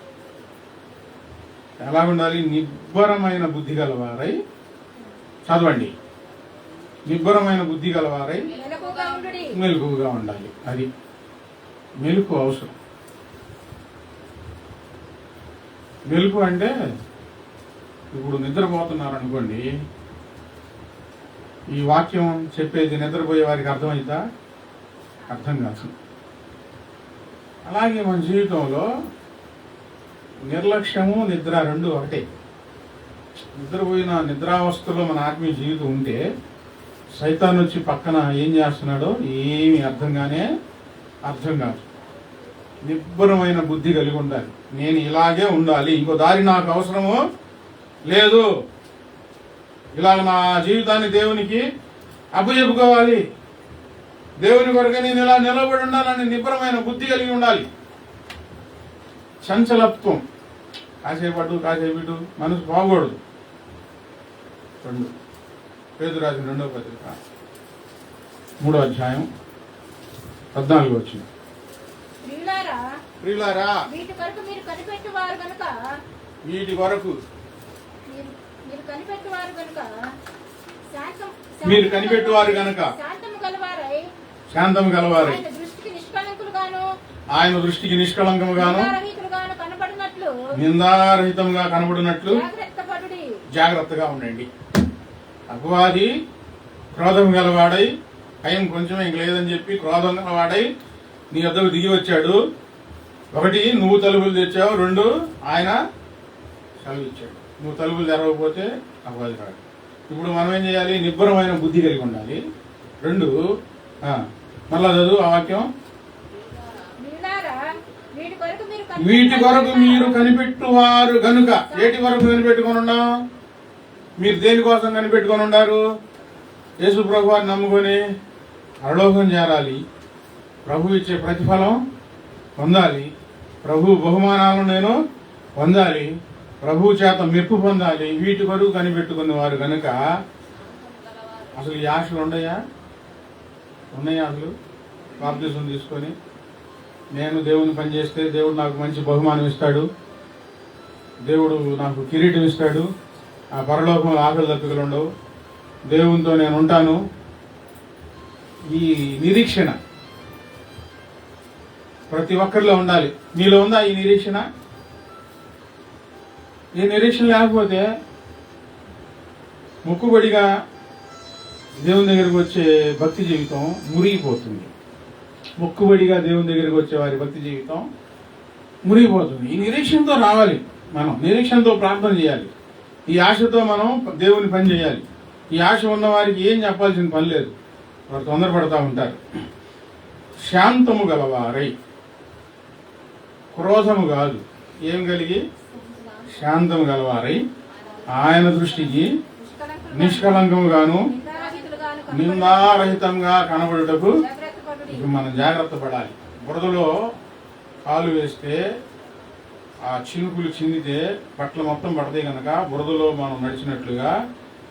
ఎలా ఉండాలి? నిబ్బరమైన బుద్ధి గలవారై. చదవండి. నిబ్బరమైన బుద్ధి గలవారై మెలకుగా ఉండాలి. అది మెలకు అవసరం. మెలకు అంటే ఇప్పుడు నిద్రపోతున్నారు అనుకోండి, ఈ వాక్యం చెప్పేది నిద్రపోయే వారికి అర్థమైందా? అర్థం కాదు. అలాగే మన జీవితంలో నిర్లక్ష్యము నిద్ర రెండు ఒకటే. నిద్రపోయిన నిద్రావస్థలో మన ఆత్మీయ జీవితం ఉంటే సైతాన్ వచ్చి పక్కన ఏం చేస్తున్నాడో ఏమి అర్థం కాదు. నిబ్బరమైన బుద్ధి కలిగి ఉండాలి. నేను ఇలాగే ఉండాలి, ఇంకో దారి నాకు అవసరము లేదు, ఇలాగ నా జీవితాన్ని దేవునికి అప్పచెప్పుకోవాలి, దేవుని కొరకు నేను ఇలా నిలబడి ఉండాలని నిబ్బరమైన బుద్ధి కలిగి ఉండాలి. చంచలత్వం, కాసేపట్టు కాసేపిటు మనసు పోకూడదు. 2 పేతురు రాసిన 2వ పత్రిక 3వ అధ్యాయం 14వ వచనం. ప్రియులారా, వీటి కొరకు మీరు కనిపెట్టువారు గనుక శాంతము గలవారై ఆయన దృష్టికి నిష్కళంకముగాను నిందారహితంగా కనబడినట్లు జాగ్రత్తగా ఉండండి. అపవాది క్రోధం గలవాడై, భయం కొంచెం ఇంక లేదని చెప్పి క్రోధం గలవాడై నీ వద్దకు దిగి వచ్చాడు. 1 నువ్వు తలుపులు తెచ్చావు, 2 ఆయన సెలవు ఇచ్చాడు. నువ్వు తలుపులు తెరవకపోతే అపవాది రాడు. ఇప్పుడు మనం ఏం చేయాలి? నిబ్బరమైన బుద్ధి కలిగి ఉండాలి. 2 మళ్ళా చదువు ఆ వాక్యం. వీటి కొరకు మీరు కనిపెట్టువారు గనుక. ఏటి వరకు కనిపెట్టుకొని ఉన్నాం? మీరు దేనికోసం కనిపెట్టుకొని ఉండారు? యేసు ప్రభు వారిని నమ్ముకొని పరలోకం చేరాలి, ప్రభు ఇచ్చే ప్రతిఫలం పొందాలి, ప్రభు బహుమానాలను నేను పొందాలి, ప్రభు చేత మెప్పు పొందాలి. వీటి కొరకు కనిపెట్టుకున్న వారు కనుక అసలు ఈ ఆశలు ఉన్నాయా? అసలు బాప్తిసం తీసుకొని నేను దేవుని పని చేస్తే దేవుడు నాకు మంచి బహుమానం ఇస్తాడు, దేవుడు నాకు కిరీటం ఇస్తాడు, ఆ పరలోకంలో ఆకలి దప్పికలు ఉండవు, దేవునితో నేను ఉంటాను. ఈ నిరీక్షణ ప్రతి ఒక్కరిలో ఉండాలి. నీలో ఉందా ఈ నిరీక్షణ? ఈ నిరీక్షణ లేకపోతే మొక్కుబడిగా దేవుని దగ్గరికి వచ్చే భక్తి జీవితం మురిగిపోతుంది. మొక్కుబడిగా దేవుని దగ్గరికి వచ్చే వారి భక్తి జీవితం మురిగిపోతుంది. ఈ నిరీక్షణతో రావాలి. మనం నిరీక్షణతో ప్రార్థన చేయాలి. ఈ ఆశతో మనం దేవుని పని చేయాలి. ఈ ఆశ ఉన్న వారికి ఏం చెప్పాల్సిన పని లేదు, వారు తొందరపడతా ఉంటారు. శాంతము గలవారై, క్రోధము కాదు, ఏం కలిగి? శాంతము గలవారై ఆయన దృష్టికి నిష్కలంకముగాను నిందారహితంగా కనబడుటకు మనం జాగ్రత్త పడాలి. బురదలో కాలు వేస్తే ఆ చినుకులు చిందితే బట్టలు మొత్తం పడతాయి కనుక బురదలో మనం నడిచినట్లుగా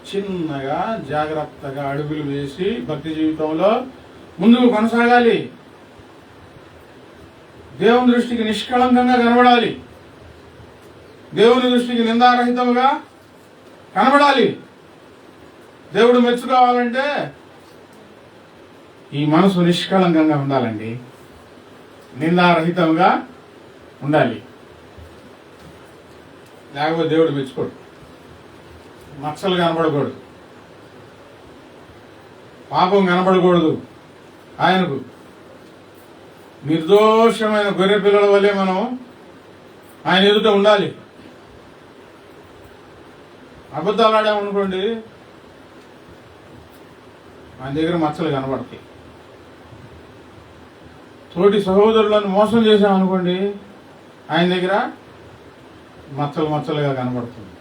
చిన్నగా జాగ్రత్తగా అడుగులు వేసి భక్తి జీవితంలో ముందుకు కొనసాగాలి. దేవుని దృష్టికి నిష్కళంకంగా కనబడాలి. దేవుని దృష్టికి నిందారహితంగా కనబడాలి. దేవుడు మెచ్చుకోవాలంటే ఈ మనసు నిష్కళంకంగా ఉండాలండి. నిందారహితంగా ఉండాలి. లేకపోతే దేవుడు మెచ్చుకోడు. మచ్చలు కనబడకూడదు, పాపం కనబడకూడదు. ఆయనకు నిర్దోషమైన గొర్రె పిల్లల వల్లే మనం ఆయన ఎదుట ఉండాలి. అబద్ధాలు ఆడామనుకోండి, ఆయన దగ్గర మచ్చలు కనబడతాయి. తోటి సహోదరులను మోసం చేశామనుకోండి, ఆయన దగ్గర మచ్చలు మచ్చలుగా కనబడుతుంది.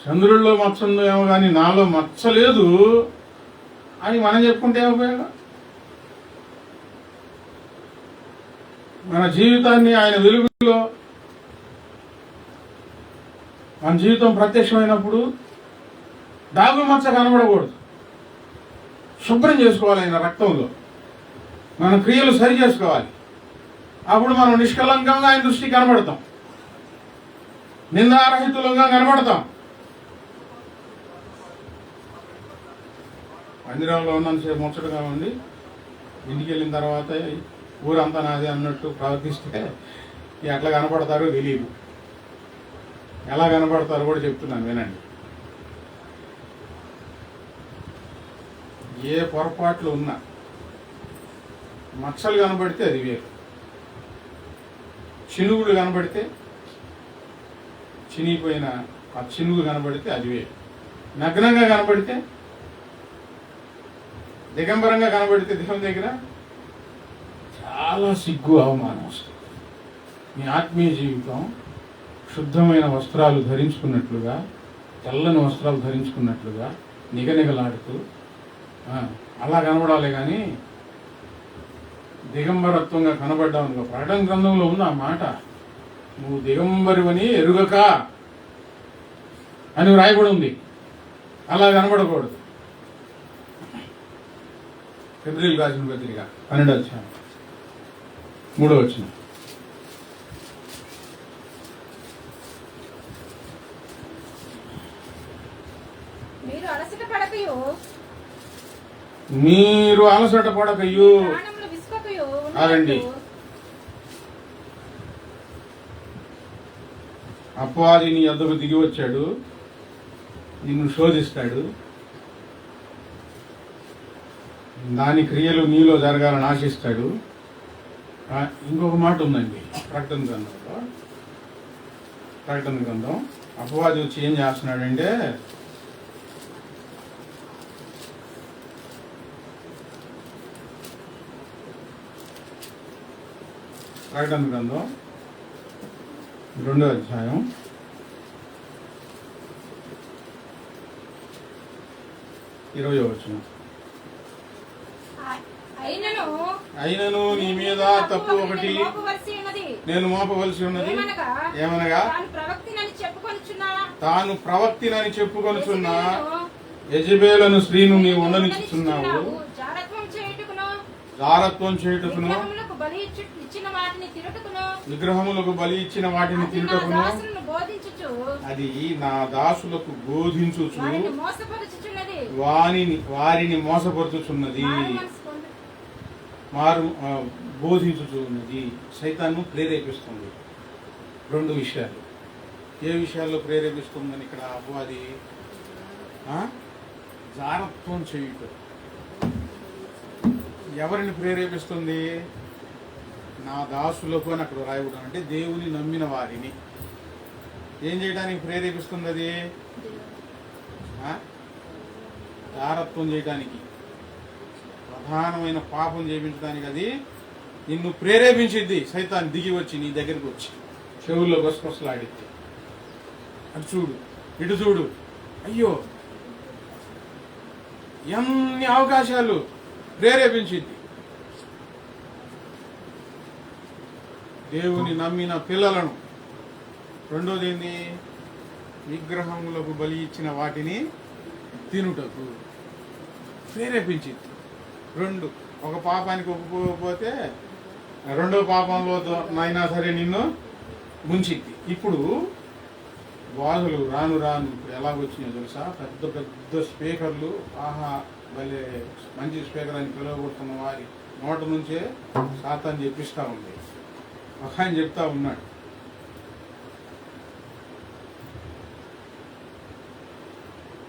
చంద్రుల్లో మచ్చ ఉందేమో కానీ నాలో మచ్చ లేదు అని మనం చెప్పుకుంటే ఉపయోగం. మన జీవితాన్ని ఆయన వెలుగులో మన జీవితం ప్రత్యక్షమైనప్పుడు దాగు మచ్చ కనబడకూడదు. శుభ్రం చేసుకోవాలి ఆయన రక్తంలో. మన క్రియలు సరి చేసుకోవాలి. అప్పుడు మనం నిష్కలంకంగా ఆయన దృష్టికి కనబడతాం, నిందారహితులంగా కనబడతాం. మందిరంలో ఉన్నంతసేపు ముచ్చటగా ఉండి ఇంటికి వెళ్ళిన తర్వాత ఊరంతా నాది అన్నట్టు ప్రవర్తిస్తే ఎట్లా కనపడతారో తెలియదు. ఎలా కనపడతారో కూడా చెప్తున్నాను, వినండి. ఏ పొరపాట్లు ఉన్నా మచ్చలు కనబడితే అది వేరు. చినుగులు కనబడితే, చినిగిపోయిన ఆ చినుగు కనబడితే అది వేరు. నగ్నంగా కనబడితే, దిగంబరంగా కనబడితే దేవుని దగ్గర చాలా సిగ్గు, అవమానం వస్తుంది. మీ ఆత్మీయ జీవితం శుద్ధమైన వస్త్రాలు ధరించుకున్నట్లుగా, తెల్లని వస్త్రాలు ధరించుకున్నట్లుగా నిగనిగలాడుతూ అలా కనబడాలి. కానీ దిగంబరత్వంగా కనబడ్డావు. ప్రకటన గ్రంథంలో ఉంది ఆ మాట, నువ్వు దిగంబరివని ఎరుగక అని రాయబడి ఉంది. అలా కనబడకూడదు. ఫిబ్రవరి రాసిన పత్రిక 12వ అధ్యాయం 3వ వచనం. మీరు అలసట పడకయు అదండి. అపవాది నీ యొద్దకు దిగి వచ్చాడు, నిన్ను శోధిస్తాడు. దాని క్రియలు నీలో జరగాలని ఆశిస్తాడు. ఇంకొక మాట ఉందండి ప్రకటన గ్రంథంలో. ప్రకటన గ్రంథం అపవాది వచ్చి ఏం చేస్తున్నాడంటే, ప్రకటన గ్రంథం 2వ అధ్యాయం 20వ వచనం. అయినను నీ మీద తప్పు ఒకటి నేను మోపవలసి ఉన్నది, ఏమనగా తాను ప్రవక్తినని చెప్పుకొనుచున్నా యెజబెలను స్త్రీను నీవు ఉండనిచ్చుచున్నావు. జారత్వం చేయుటకును, విగ్రహములకు బలి ఇచ్చిన వాటిని తిరుటకును, అది నా దాసులకు బోధించుచు వారిని మోసపరుచుచున్నది, బోధించుచున్నది. సైతాను ప్రేరేపిస్తుంది. 2 విషయాలు. ఏ విషయాల్లో ప్రేరేపిస్తుందని ఇక్కడ అపవాది జారత్వం చేయుట. ఎవరిని ప్రేరేపిస్తుంది? నా దాసులకు అని అక్కడ రాయబడి అంటే దేవుని నమ్మిన వారిని ఏం చేయడానికి ప్రేరేపిస్తుంది? అది జారత్వం చేయడానికి, ప్రధానమైన పాపం చేయించడానికి అది నిన్ను ప్రేరేపించింది. సైతాన్ దిగి వచ్చి నీ దగ్గరికి వచ్చి చెవుల్లో గొసగొసలాడిద్ది. అటు చూడు, ఇటు చూడు, అయ్యో ఎన్ని అవకాశాలు, దేవుని నమ్మిన పిల్లలను. రెండోది ఏంది? విగ్రహములకు బలి ఇచ్చిన వాటిని తినుటకు ప్రేరేపించింది. రెండు, ఒక పాపానికి ఒప్పుకోకపోతే రెండో పాపంలో అయినా సరే నిన్ను ముంచిద్ది. ఇప్పుడు వాదులు రాను రాను ఇప్పుడు ఎలాగొచ్చినాయో తెలుసా? పెద్ద పెద్ద స్పీకర్లు. ఆహా, భలే మంచి స్పీకర్ అని పిలువబడుతున్న వారి నోట నుంచే సాతాను చెప్పిస్తూ ఉంది. ఒక ఆయన చెప్తా ఉన్నాడు,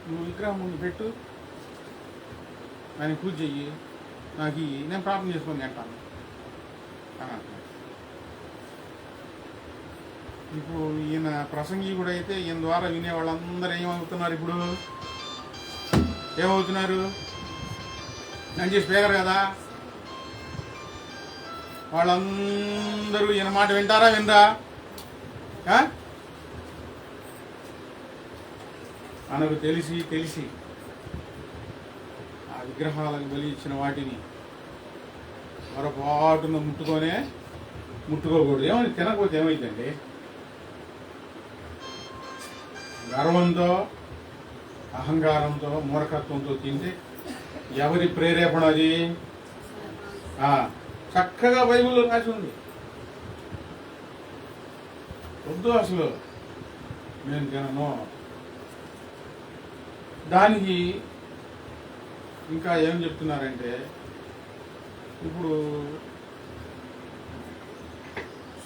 నువ్వు విగ్రహం ముందు పెట్టు, ఆయన పూజ చెయ్యి, నాకు నేను ప్రార్థన చేసుకొని తింటాను అని అంటున్నాడు. ఇప్పుడు ఈయన ప్రసంగి కూడా అయితే ఈయన ద్వారా వినే వాళ్ళందరూ ఏమవుతున్నారు? ఇప్పుడు ఏమవుతున్నారు? మంచి స్పీకర్ కదా, వాళ్ళందరూ ఈయన మాట వింటారా వినరా? మనకు తెలిసి ఆ విగ్రహాలకు బలి ఇచ్చిన వాటిని పొరపాటున ముట్టుకోకూడదు. ఏమని తినకపోతే ఏమైందండి? గర్వంతో, అహంకారంతో, మూర్ఖత్వంతో తింటే ఎవరి ప్రేరేపణ అది? చక్కగా బైబిల్లో రాసి ఉంది. వద్దు అసలు, నేను తినను. దానికి ఇంకా ఏం చెప్తున్నారంటే, ఇప్పుడు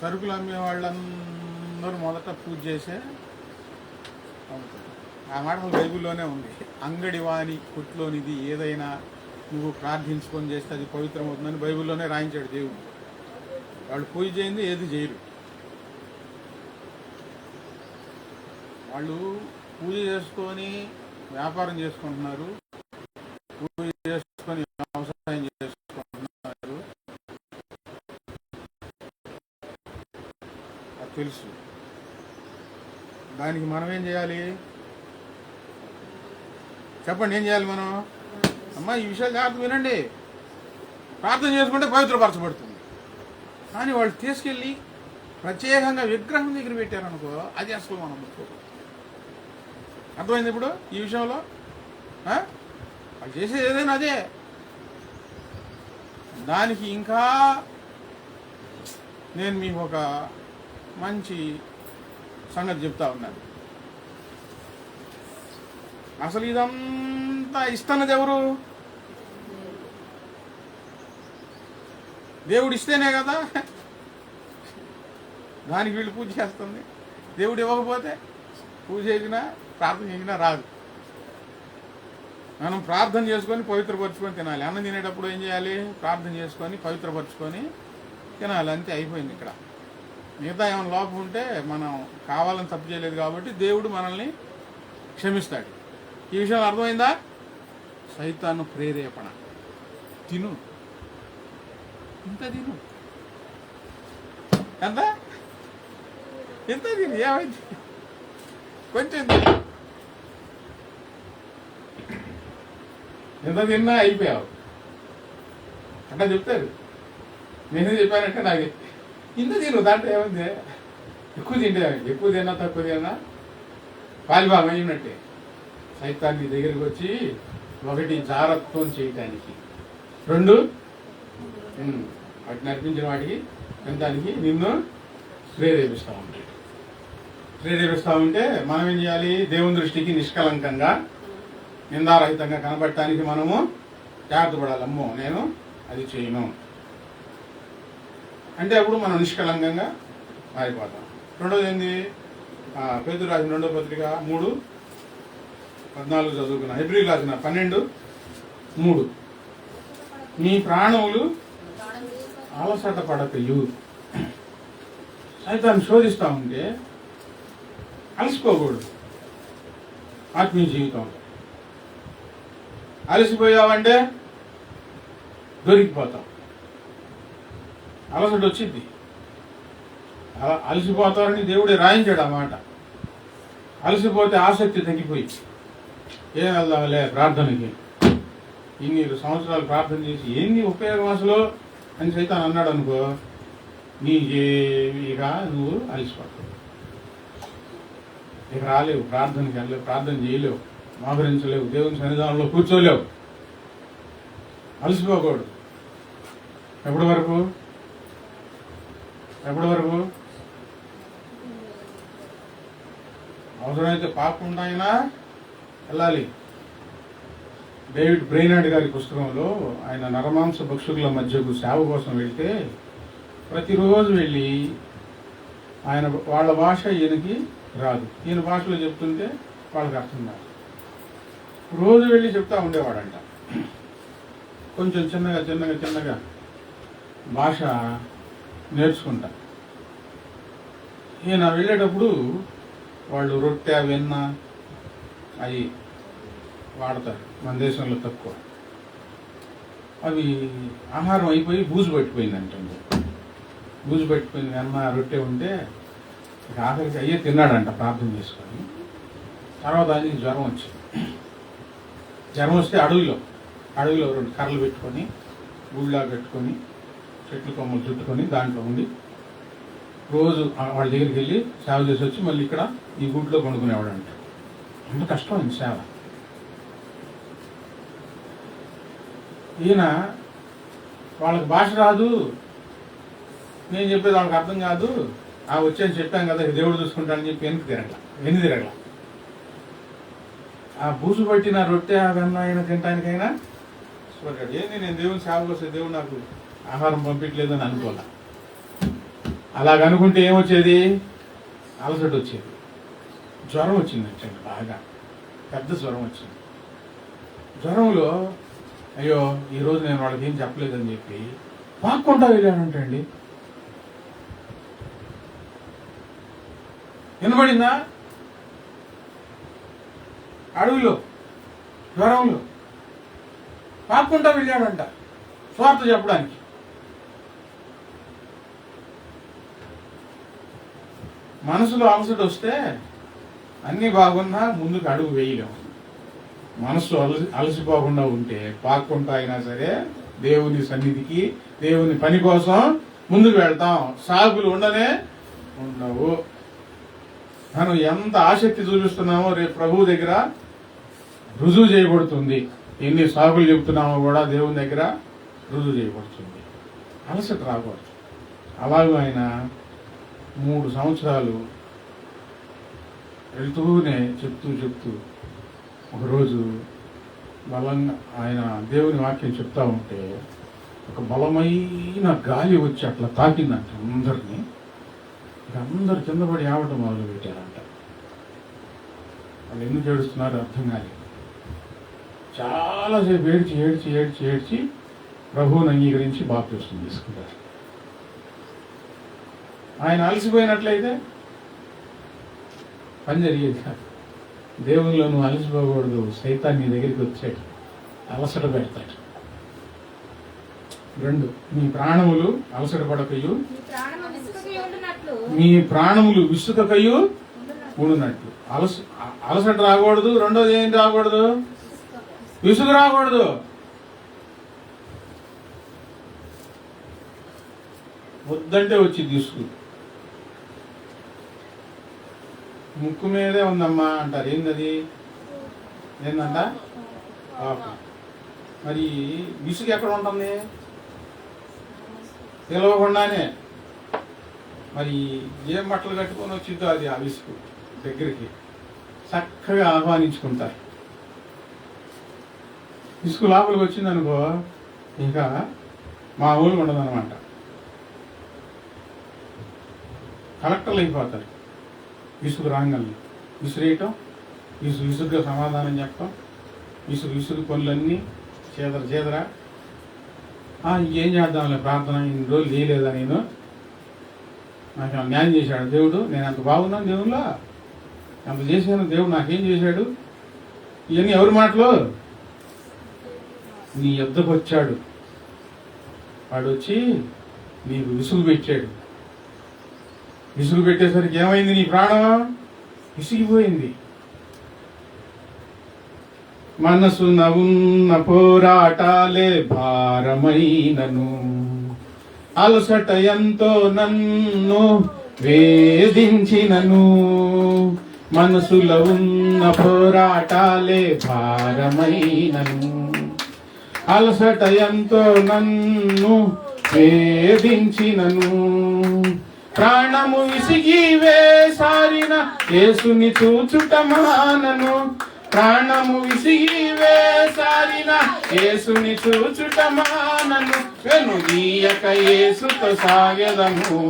సరుకులు అమ్మే వాళ్ళందరూ మొదట పూజ చేసే ఆ మాట బైబిల్లోనే ఉంది. అంగడి వాని కొట్లోనిది ఏదైనా నువ్వు ప్రార్థించుకొని చేస్తే అది పవిత్రమవుతుందని బైబిల్లోనే రాయించాడు దేవుడు. వాళ్ళు పూజ చేయింది ఏది చేయరు. వాళ్ళు పూజ చేసుకొని వ్యాపారం చేసుకుంటున్నారు, పూజ చేసుకొని వ్యవసాయం చేసుకుంటున్నారు, అది తెలుసు. దానికి మనం ఏం చేయాలి చెప్పండి? ఏం చేయాలి మనం? అమ్మా, ఈ విషయాలు జాగ్రత్త వినండి. ప్రార్థన చేసుకుంటే పవిత్రపరచబడుతుంది. కానీ వాళ్ళు తీసుకెళ్ళి ప్రత్యేకంగా విగ్రహం దగ్గర పెట్టారనుకో, అది అసలు మనం ముట్టుకోకూడదు. అర్థమైంది ఇప్పుడు ఈ విషయంలో? వాళ్ళు చేసేది ఏదైనా అదే. దానికి ఇంకా నేను మీకు ఒక మంచి సంగతి చెప్తా ఉన్నాను. అసలు ఇదంతా ఇస్తున్నది ఎవరు? దేవుడు ఇస్తేనే కదా దానికి వీళ్ళు పూజ చేస్తుంది. దేవుడు ఇవ్వకపోతే పూజ చేసినా ప్రార్థన చేసినా రాదు. మనం ప్రార్థన చేసుకొని పవిత్రపరుచుకొని తినాలి. అన్నం తినేటప్పుడు ఏం చేయాలి? ప్రార్థన చేసుకొని పవిత్రపరుచుకొని తినాలి. అంతే, అయిపోయింది. ఇక్కడ మిగతా ఏమైనా లోపం ఉంటే మనం కావాలని తప్పు చేయలేదు కాబట్టి దేవుడు మనల్ని క్షమిస్తాడు. ఈ విషయం అర్థమైందా? సైతాను ప్రేరేపణ. తిను, ఇంత తిను, ఎంత తిను, ఏమైంది? కొంచెం ఎంత తిన్నా అయిపోయావు అట్లా చెప్తారు. నేనే చెప్పానంటే నాకు ఇంత తిను, దాంట్లో ఏముంది? ఎక్కువ తింటే ఎక్కువ తిన్నా తక్కువ తిన్నా పాలిభాగం అయినట్టే. సైతాన్ని దగ్గరికి వచ్చి ఒకటి జారత్వం చేయటానికి, రెండు వాటిని అర్పించిన వాటికి తినడానికి నిన్ను ప్రేరేపిస్తూ ఉంటే మనం ఏం చేయాలి? దేవుని దృష్టికి నిష్కలంకంగా నిందారహితంగా కనబడటానికి మనము జాగ్రత్త పడాలి. అమ్మో, నేను అది చేయను అంటే అప్పుడు మనం నిష్కలంకంగా మారిపోతాం. రెండోది ఏంది? పేతురు రాసిన 2వ పత్రిక 3:14 చదువుకున్నా. హెబ్రీయులకు రాసిన 12:3 మీ ప్రాణములు అలసట పడకయు. సైతాన్ని శోధిస్తూ ఉంటే అలసిపోకూడదు. ఆత్మీయ జీవితం అలసిపోయావంటే దొరికిపోతాం. అలసట వచ్చింది. అలసిపోతారని దేవుడే రాయించాడు ఆ మాట. అలసిపోతే ఆసక్తి తగ్గిపోయి ఏం వెళ్దాంలే ప్రార్థనకి, ఇన్ని సంవత్సరాలు ప్రార్థన చేసి ఏంది ఉపయోగం అసలు అని సైతాన్ అన్నాడు అనుకో, నీకేమిగా నువ్వు అలసిపోతావు, ఇక రాలేవు, ప్రార్థనకి వెళ్ళలేవు, ప్రార్థన చేయలేవు, మోకరించలేవు, దేవుని సన్నిధానంలో కూర్చోలేవు, అలసిపోకూడదు. ఎప్పటి వరకు అవసరమైతే పాపకుండా అయినా వెళ్ళాలి. డేవిడ్ బ్రెయినార్డ్ గారి పుస్తకంలో ఆయన నరమాంస భక్షకుల మధ్యకు సేవ కోసం వెళ్తే ప్రతిరోజు వెళ్ళి ఆయన వాళ్ళ భాష ఈయనకి రాదు, ఈయన భాషలో చెప్తుంటే వాళ్ళకి అర్థం కాదు. రోజు వెళ్ళి చెప్తా ఉండేవాడంట. కొంచెం చిన్నగా భాష నేర్చుకుంటా. ఈయన వెళ్ళేటప్పుడు వాళ్ళు రొట్టె వెన్న అవి వాడతారు, మన దేశంలో తక్కువ. అవి ఆహారం అయిపోయి బూజు పట్టిపోయిందంటండి. బూజు పట్టిపోయింది వెన్న రొట్టె ఉంటే ఇక ఆఖరికి అయ్యే తిన్నాడంట ప్రార్థన చేసుకొని. తర్వాత ఆయనకి జ్వరం వచ్చింది. జ్వరం వస్తే అడవిలో 2 కర్రలు పెట్టుకొని గుళ్ళా పెట్టుకొని చెట్లు కొమ్మలు చుట్టుకొని దాంట్లో ఉండి రోజు వాళ్ళ దగ్గరికి వెళ్ళి సేవ చేసి వచ్చి మళ్ళీ ఇక్కడ ఈ గూట్లో కొనుక్కునేవాడు అంట. అంత కష్టమైంది సేవ. ఈయన వాళ్ళకి భాష రాదు, నేను చెప్పేది వాళ్ళకి అర్థం కాదు, వచ్చాను చెప్పాను కదా దేవుడు చూసుకుంటానని చెప్పి ఎన్ని తిరగల. ఆ బూజు పట్టిన రొట్టె వెన్న అయినా తినటానికైనా ఇష్టపడ్డాడు. ఏంది నేను దేవుని సేవకు వస్తే దేవుడు నాకు ఆహారం పంపించలేదని అనుకోలే. అలాగనుకుంటే ఏమొచ్చేది, అలసట వచ్చేది, జ్వరం వచ్చింది. వచ్చండి బాగా పెద్ద జ్వరం వచ్చింది. జ్వరంలో అయ్యో ఈరోజు నేను వాళ్ళకి ఏం చెప్పలేదని చెప్పి పాక్కుంటా వెళ్ళానంటండి. వినబడిందా? అడవిలో జ్వరంలో పాక్కుంటా వెళ్ళాడంట స్వార్థ చెప్పడానికి. మనసులో అలసట వస్తే అన్నీ బాగున్నా ముందుకు అడుగు వేయలేము. మనసు అలసిపోకుండా ఉంటే పాక్కుంటా అయినా సరే దేవుని సన్నిధికి దేవుని పని కోసం ముందుకు వెళ్తాం. సాగులు ఉండవు. మనం ఎంత ఆసక్తి చూపిస్తున్నామో రేపు ప్రభువు దగ్గర రుజువు చేయబడుతుంది. ఎన్ని సాగులు చెబుతున్నామో కూడా దేవుని దగ్గర రుజువు చేయబడుతుంది. అలసట రాకూడదు. అలాగే ఆయన 3 సంవత్సరాలు వెళ్తూనే చెప్తూ ఒకరోజు బలంగా ఆయన దేవుని వాక్యం చెప్తా ఉంటే ఒక బలమైన గాలి వచ్చి అట్లా తాకిందంట అందరినీ. అందరు కింద పడి ఆవటం మొదలు పెట్టారంట. వాళ్ళు ఎందుకు ఏడుస్తున్నారో అర్థం కాలేదు. చాలాసేపు ఏడ్చి ప్రభువుని అంగీకరించి బాప్తిస్మం తీసుకుంటారు. ఆయన అలసిపోయినట్లయితే పని జరిగేది కాదు. దేవునిలో నువ్వు అలసిపోకూడదు. సైతాన్ నీ దగ్గరికి వచ్చాడు, అలసట పెడతాడు. 2 మీ ప్రాణములు అలసట పడకయు, మీ ప్రాణములు విసుకకయు ఉండునట్లు. అలసట రాకూడదు. రెండోది ఏం రాకూడదు, విసుగు రాకూడదు. వద్దంటే వచ్చి తీసుకు. ముక్కు మీదే ఉందమ్మా అంటారు. ఏంటది? ఏందంట? పాపం. మరి విసుగు ఎక్కడ ఉంటుంది? పిలవకుండానే. మరి ఏం బట్టలు కట్టుకొని వచ్చిందో అది ఆ విసుగు దగ్గరికి చక్కగా ఆహ్వానించుకుంటారు. విసుగు లోపలికి వచ్చిందనుకో ఇక మామూలుగా ఉండదన్నమాట. కలెక్టర్లు అయిపోతారు. విసుగు రాంగల్ని విసిరేయటం, విసుగుగా సమాధానం చెప్పటం, విసుగు పనులన్నీ చేదరా. ఇంకేం చేద్దాంలే ప్రార్థన, ఇన్ని రోజులు చేయలేదా నేను, నాకు న్యాయం చేశాడు దేవుడు, నేను అంత బాగున్నాను దేవుళ్ళ, అంత చేశాను దేవుడు నాకేం చేశాడు. ఇవన్నీ ఎవరి మాటలు? నీ యొద్దకు వచ్చాడు వాడు, వచ్చి నీకు విసుగు పెట్టాడు. విసుగు పెట్టేసరికి ఏమైంది? నీ ప్రాణం విసిగిపోయింది. మనసున ఉన్న పోరాటాలే భారమైనను అలసట ఎంతో నన్ను వేధించినను, మనసులో ఉన్న పోరాటాలే భారమైనను. అలసట ఎంతో నన్ను వేధించినను, ప్రాణము విసిగి వేసారిన యేసుని చూచుట మానను. ప్రాణము విసిగి వేసారిన యేసుని చూచుట మానను. వెనుదీయక యేసుతో సాగెదను.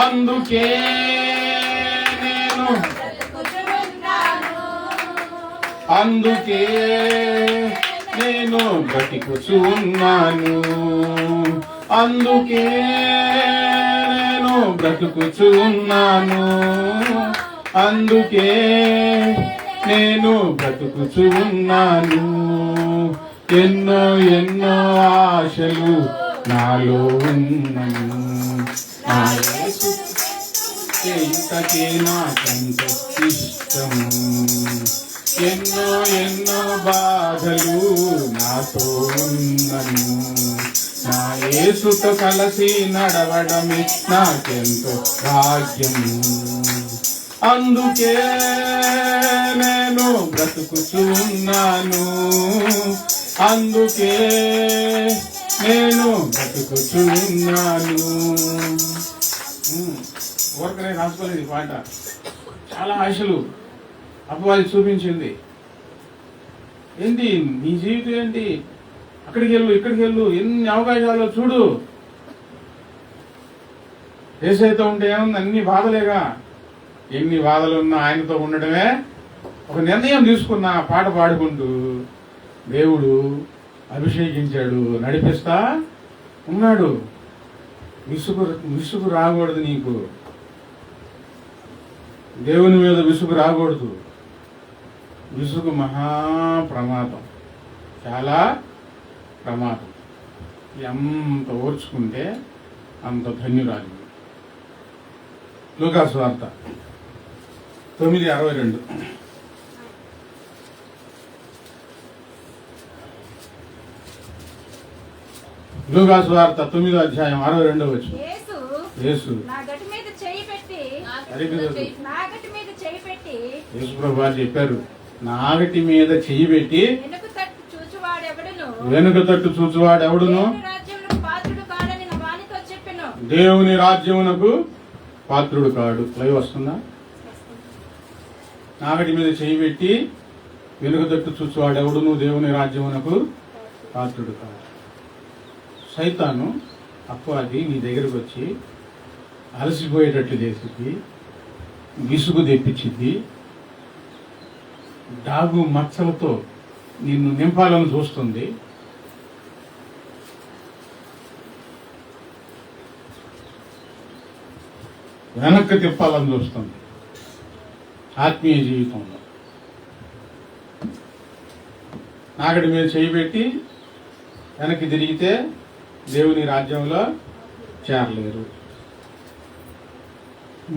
అందుకే నేను బ్రతికుచున్నాను. అందుకే నేను బ్రతుకుచున్నాను. అందుకే నేను బ్రతుకుచున్నాను. ఎన్నో ఎన్నో ఆశలు నాలో ఉన్నను. నా యేసు ఇంతకే నాకెంత ఇష్టము. ఎన్నో ఎన్నో బాధలు నాతో ఉన్నను. నా యేసుతో కలిసి నడవడమే నాకెంతో భాగ్యము. అందుకే నేను బ్రతుకుచున్నాను. అందుకే నేను బ్రతుకుచున్నాను. ఊరకనే రాసుకోలేదు ఈ పాట. చాలా ఆశలు అపవాది చూపించింది. ఏంటి నీ జీవితం ఏంటి, అక్కడికి వెళ్ళు ఇక్కడికి వెళ్ళు, ఎన్ని అవకాశాలు చూడు. యేసయ్యతో ఉంటే ఏముంది, అన్ని బాధలేగా. ఎన్ని బాధలున్నా ఆయనతో ఉండడమే. ఒక నిర్ణయం తీసుకున్న పాట పాడుకుంటూ దేవుడు అభిషేకించాడు, నడిపిస్తా ఉన్నాడు. విసుగు రాకూడదు నీకు. దేవుని మీద విసుగు రాకూడదు. విసుగు మహా ప్రమాదం, చాలా ప్రమాదం. ఎంత ఓర్చుకుంటే అంత ధన్యురాలి. లూకా సువార్త 9:62. లూకా సువార్త 9:62. యేసు యేసుప్రభు వారు చెప్పారు, నాగటి మీద చెయ్యి పెట్టి వెనుక తట్టు చూచువాడెవడును దేవుని రాజ్యమునకు పాత్రుడు కాడు. లైవ్ వస్తుందా? నాగటి మీద చెయ్యి పెట్టి వెనుక తట్టు చూచువాడెవడును దేవుని రాజ్యమునకు పాత్రుడు కాడు. సైతాను అపవాది నీ దగ్గరకు వచ్చి అలసిపోయేటట్లు చేసింది, విసుగు తెప్పించింది, డాగు మచ్చలతో నిన్ను నింపాలని చూస్తుంది. వెనక్కి తిప్పాలని చూస్తుంది. ఆత్మీయ జీవితంలో నాగడి మీద చేయి పెట్టి వెనక్కి తిరిగితే దేవుని రాజ్యంలో చేరలేరు.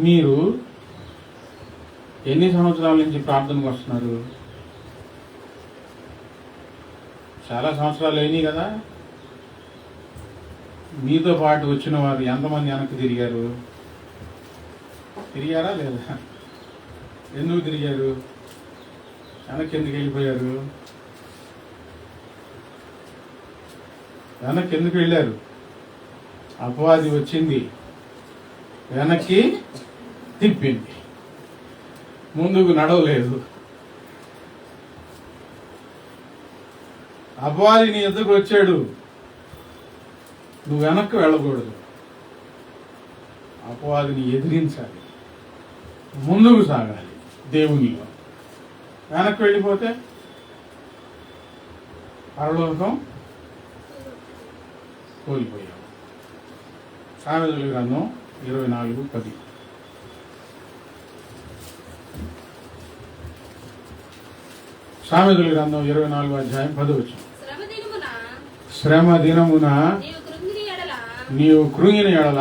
మీరు ఎన్ని సంవత్సరాల నుంచి ప్రార్థనకు వస్తున్నారు? చాలా సంవత్సరాలు అయినాయి కదా. మీతో పాటు వచ్చిన వారు ఎంతమంది వెనక్కి తిరిగారు? తిరిగారా లేదా? ఎందుకు తిరిగారు? వెనక్కి ఎందుకు వెళ్ళిపోయారు? వెనక్కి ఎందుకు వెళ్ళారు? అపవాది వచ్చింది, వెనక్కి తిప్పింది, ముందుకు నడవలేదు. అపవాది నీ ఎద్దుకు వచ్చాడు, నువ్వు వెనక్కి వెళ్ళకూడదు. అపవాదిని ఎదిరించాలి, ముందుకు సాగాలి దేవునిలో. వెనక్కి వెళ్ళిపోతే పరలోకం కోల్పోయావు. సామెతల గ్రంథం 24:10. సామెతల గ్రంథం 24:10. శ్రమ దినమున నీవు కృంగిన ఎడల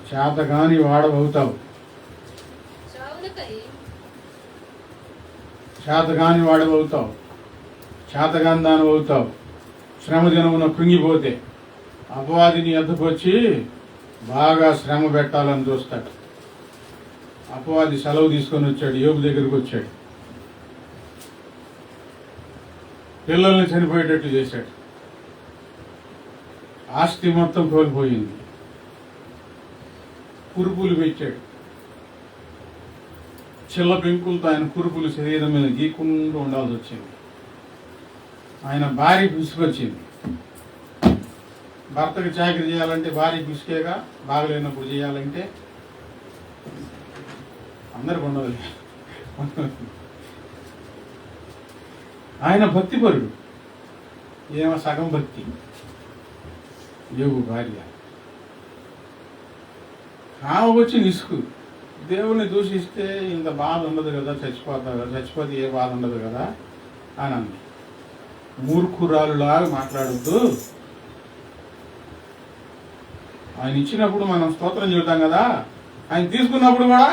చేతగాని వాడవవుతావు. చేతగాని వాడవవుతావు, చేతగాని దాని అవుతావు. శ్రమ దినమున కృంగిపోతే అపవాదిని ఎద్దకు వచ్చి బాగా శ్రమ పెట్టాలని చూస్తాడు. అపవాది సెలవు తీసుకొని వచ్చాడు, యోబు దగ్గరికి వచ్చాడు. పిల్లల్ని చనిపోయేటట్లు చేశాడు. ఆస్తి మొత్తం కోల్పోయింది. కురుపులు పెట్టాడు. చిల్ల పెంకులతో ఆయన కురుపులు శరీరం మీద గీకుండా ఉండాల్సి వచ్చింది. ఆయన భార్య పిసుకొచ్చింది. భర్తకి చాకరీ చేయాలంటే భార్య పిసుకేగా, బాగలేనప్పుడు చేయాలంటే అందరికి ఉండదు. ఆయన భక్తిపరుడు, ఏమో సగం భక్తి. యోగు భార్య ఆమె వచ్చి నిసుకు, దేవుణ్ణి దూషిస్తే ఇంత బాధ ఉండదు కదా, చచ్చిపోతే ఏ బాధ ఉండదు కదా అని అంది. మూర్ఖురాలులాగా మాట్లాడద్దు. ఆయన ఇచ్చినప్పుడు మనం స్తోత్రం చెబుతాం కదా, ఆయన తీసుకున్నప్పుడు కూడా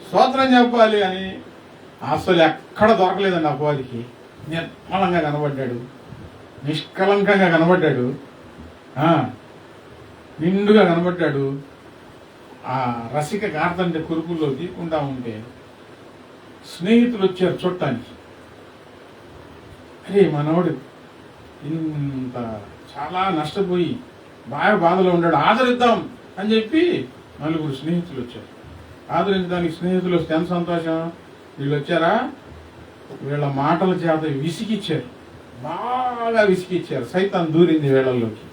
స్తోత్రం చెప్పాలి అని అసలు ఎక్కడ దొరకలేదండి. అపవాదికి నిర్మలంగా కనబడ్డాడు, నిష్కలంకంగా కనబడ్డాడు, నిండుగా కనబడ్డాడు. ఆ రసిక గార్దంటే కురుపుల్లో తీయకుండా ఉంటే స్నేహితులు వచ్చారు చూడటానికి. అరే మనోడు ఇంత చాలా నష్టపోయి బాగా బాధలో ఉన్నాడు, ఆదరిద్దాం అని చెప్పి నలుగురు స్నేహితులు వచ్చారు. ఆదరించడానికి స్నేహితులు వస్తే ఎంత సంతోషం. వీళ్ళు వచ్చారా, వీళ్ళ మాటల చేత విసిగిచ్చారు, బాగా విసిగిచ్చారు. సైతాన్ దూరింది వీళ్ళల్లోకి.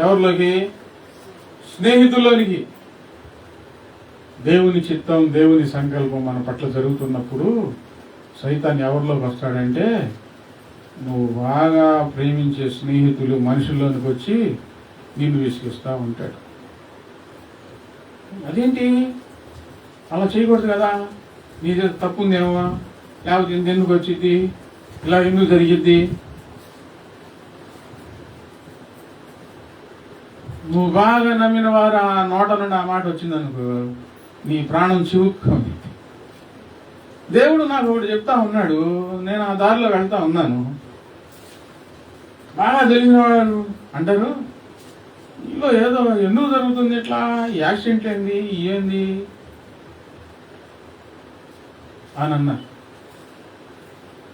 ఎవరిలోకి? స్నేహితుల్లోనికి. దేవుని చిత్తం, దేవుని సంకల్పం మన పట్ల జరుగుతున్నప్పుడు సైతాన్ ఎవరిలోకి వస్తాడంటే, నువ్వు బాగా ప్రేమించే స్నేహితులు మనుషుల్లోనికి వచ్చి నిన్ను విసిగిస్తూ ఉంటాడు. అదేంటి అలా చేయకూడదు కదా, నీదే తప్పుందేమో, లేకపోతే ఎందుకు వచ్చింది, ఇలా ఎందుకు జరిగిద్ది, నువ్వు బాగా నమ్మిన వారు ఆ నోట నుండి ఆ మాట వచ్చిందనుకో, నీ ప్రాణం చివుక్కుంది. దేవుడు నాకు ఒకటి చెప్తా ఉన్నాడు, నేను ఆ దారిలో వెళ్తా ఉన్నాను. బాగా తెలిసిన వాడు అంటారు, ఇంట్లో ఏదో ఎందుకు జరుగుతుంది ఇట్లా, యాక్సిడెంట్ ఏంది, ఏంది అని అన్నారు.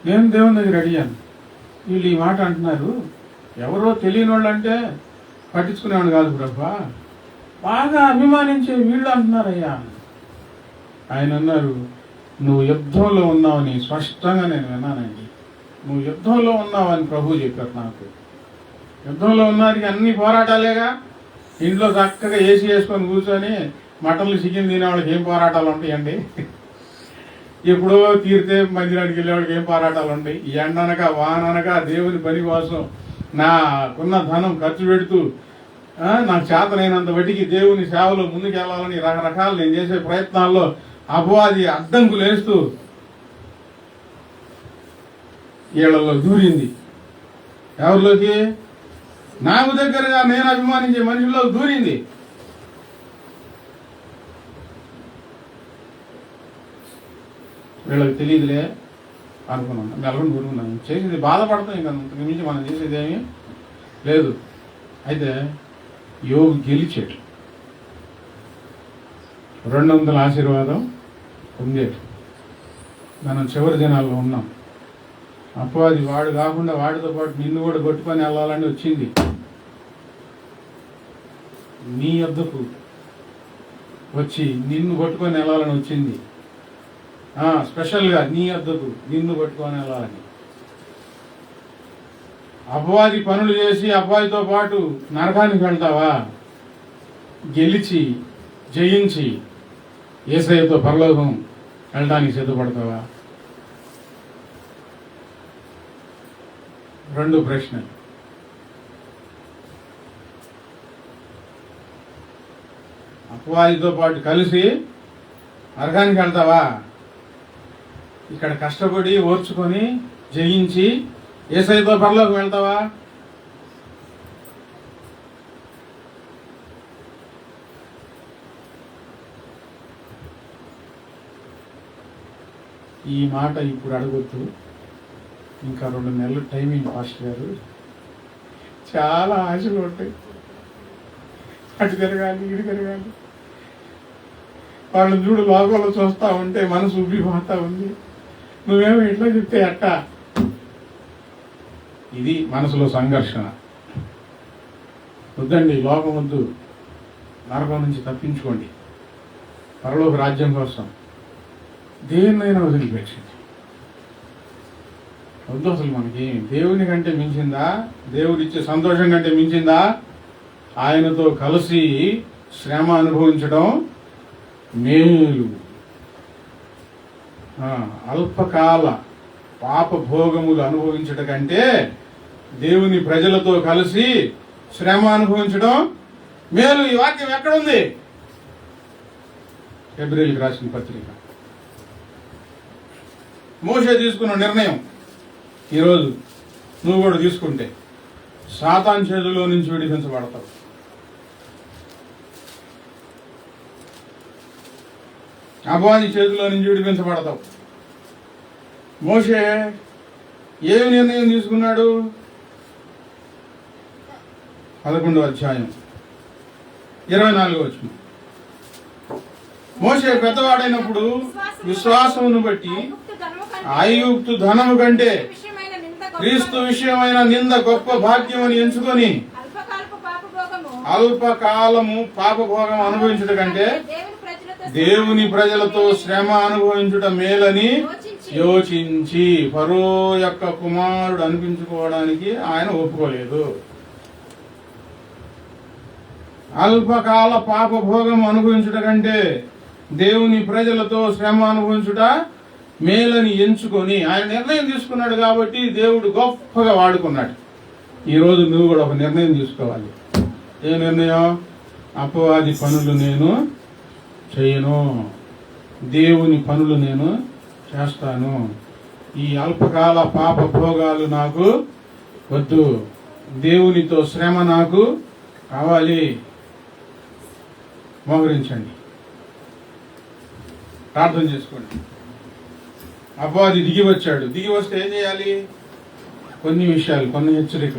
నేను దేవుని దగ్గర అడిగాను, వీళ్ళు ఈ మాట అంటున్నారు, ఎవరో తెలియని వాళ్ళు అంటే పట్టించుకునేవాడు కాదు ప్రభా, బాగా అభిమానించే వీళ్ళు అంటున్నారయ్యా. ఆయన అన్నారు, నువ్వు యుద్ధంలో ఉన్నావని స్పష్టంగా నేను విన్నానండి. నువ్వు యుద్ధంలో ఉన్నావని ప్రభు చెప్పారు నాకు. యుద్ధంలో ఉన్నానికి అన్ని పోరాటాలేగా. ఇంట్లో చక్కగా ఏసీ వేసుకొని కూర్చొని మటన్లు చికెన్ తినేవాళ్ళకి ఏం పోరాటాలు ఉంటాయండి? ఎప్పుడో తీరితే మందిరానికి వెళ్ళేవాడికి ఏం పోరాటాలు ఉంటాయి? ఎండనక వాననక దేవుని పని కోసం నాకున్న ధనం ఖర్చు పెడుతూ నాకు చేతనైనంత వటికి దేవుని సేవలో ముందుకు వెళ్ళాలని రకరకాలు నేను చేసే ప్రయత్నాల్లో అపవాది అడ్డంకులు వేస్తూ వీళ్ళలో దూరింది. ఎవరిలోకి? నాకు దగ్గరగా నేను అభిమానించే మనుషుల్లో దూరింది. వీళ్ళకి తెలియదులే అనుకున్నాను, మెలకొని కూరుకున్నాను. చేసేది బాధపడతాం, ఇంకా మించి మనం చేసేది ఏమీ లేదు. అయితే యోగు గెలిచాడు, 200 ఆశీర్వాదం పొందాడు. మనం చివరి దినాల్లో ఉన్నాం. అపవాది వాడు కాకుండా వాడితో పాటు నిన్ను కూడా కొట్టుకొని వెళ్ళాలని వచ్చింది. నీ వద్దకు వచ్చి నిన్ను కొట్టుకొని వెళ్ళాలని వచ్చింది. స్పెషల్గా నీ వద్దకు నిన్ను కొట్టుకొని వెళ్ళాలని. అపవాది పనులు చేసి అపవాదితో పాటు నరకానికి వెళ్తావా? గెలిచి జయించి యేసయ్యతో పరలోకం వెళ్ళడానికి సిద్ధపడతావా? 2 ప్రశ్నలు. అపవాదితో పాటు కలిసి నరకానికి వెళ్తావా? ఇక్కడ కష్టపడి ఓర్చుకొని జయించి యేసయ్యతో పరలోకం వెళ్తావా? ఈ మాట ఇప్పుడు అడగొద్దు, ఇంకా 2 నెలలు టైమింగ్ పాస్టర్ గారు. చాలా ఆశలు ఉంటాయి. అటు తిరగాలి ఇటు తిరగాలి. వాళ్ళని చూడు లోకంలో చూస్తా ఉంటే మనసు ఉబ్బిపోతా ఉంది. నువ్వేమో ఇట్లా చెప్తే ఎట్టా? ఇది మనసులో సంఘర్షణ. వద్దండి, లోకం వద్దు. నరకం నుంచి తప్పించుకోండి. పరలోక రాజ్యం కోసం దేన్నైనా వదిలిపెట్టండి. వద్దు. అసలు మనకి దేవుని కంటే మించిందా? దేవుడిచ్చే సంతోషం కంటే మించిందా? ఆయనతో కలిసి శ్రమ అనుభవించడం మేలు. అల్పకాల పాప భోగములు అనుభవించడం కంటే దేవుని ప్రజలతో కలిసి శ్రమ అనుభవించడం మేలు. ఈ వాక్యం ఎక్కడుంది? హెబ్రీయులకు రాసిన పత్రిక. మోషే తీసుకున్న నిర్ణయం ఈరోజు నువ్వు కూడా తీసుకుంటే సాతాను చేతుల్లో నుంచి విడిపించబడతావు. అపవాది చేతిలో నుంచి విడిపించబడతావు. మోషే ఏమి నిర్ణయం తీసుకున్నాడు? 11వ అధ్యాయం 24వ వచనం. మోషే పెద్దవాడైనప్పుడు విశ్వాసమును బట్టి ఐగుప్తు ధనము కంటే క్రీస్తు విషయమైన నింద గొప్ప భాగ్యం అని ఎంచుకొని అల్పకాలము పాపభోగం అనుభవించుట కంటే దేవుని ప్రజలతో శ్రమ అనుభవించుట మేలని యోచించి ఫరో యొక్క కుమారుడు అనిపించుకోవడానికి ఆయన ఒప్పుకోలేదు. అల్పకాల పాపభోగం అనుభవించుట కంటే దేవుని ప్రజలతో శ్రమ అనుభవించుట మేలని ఎంచుకొని ఆయన నిర్ణయం తీసుకున్నాడు. కాబట్టి దేవుడు గొప్పగా వాడుకున్నాడు. ఈరోజు నువ్వు కూడా ఒక నిర్ణయం తీసుకోవాలి. ఏ నిర్ణయం? అపవాది పనులు నేను చేయను, దేవుని పనులు నేను చేస్తాను. ఈ అల్పకాల పాప భోగాలు నాకు వద్దు, దేవునితో శ్రమ నాకు కావాలి. మోహరించండి, ప్రార్థన చేసుకోండి. అపవాది దిగి వచ్చాడు. దిగి వస్తే ఏం చేయాలి? కొన్ని విషయాలు, కొన్ని హెచ్చరికలు.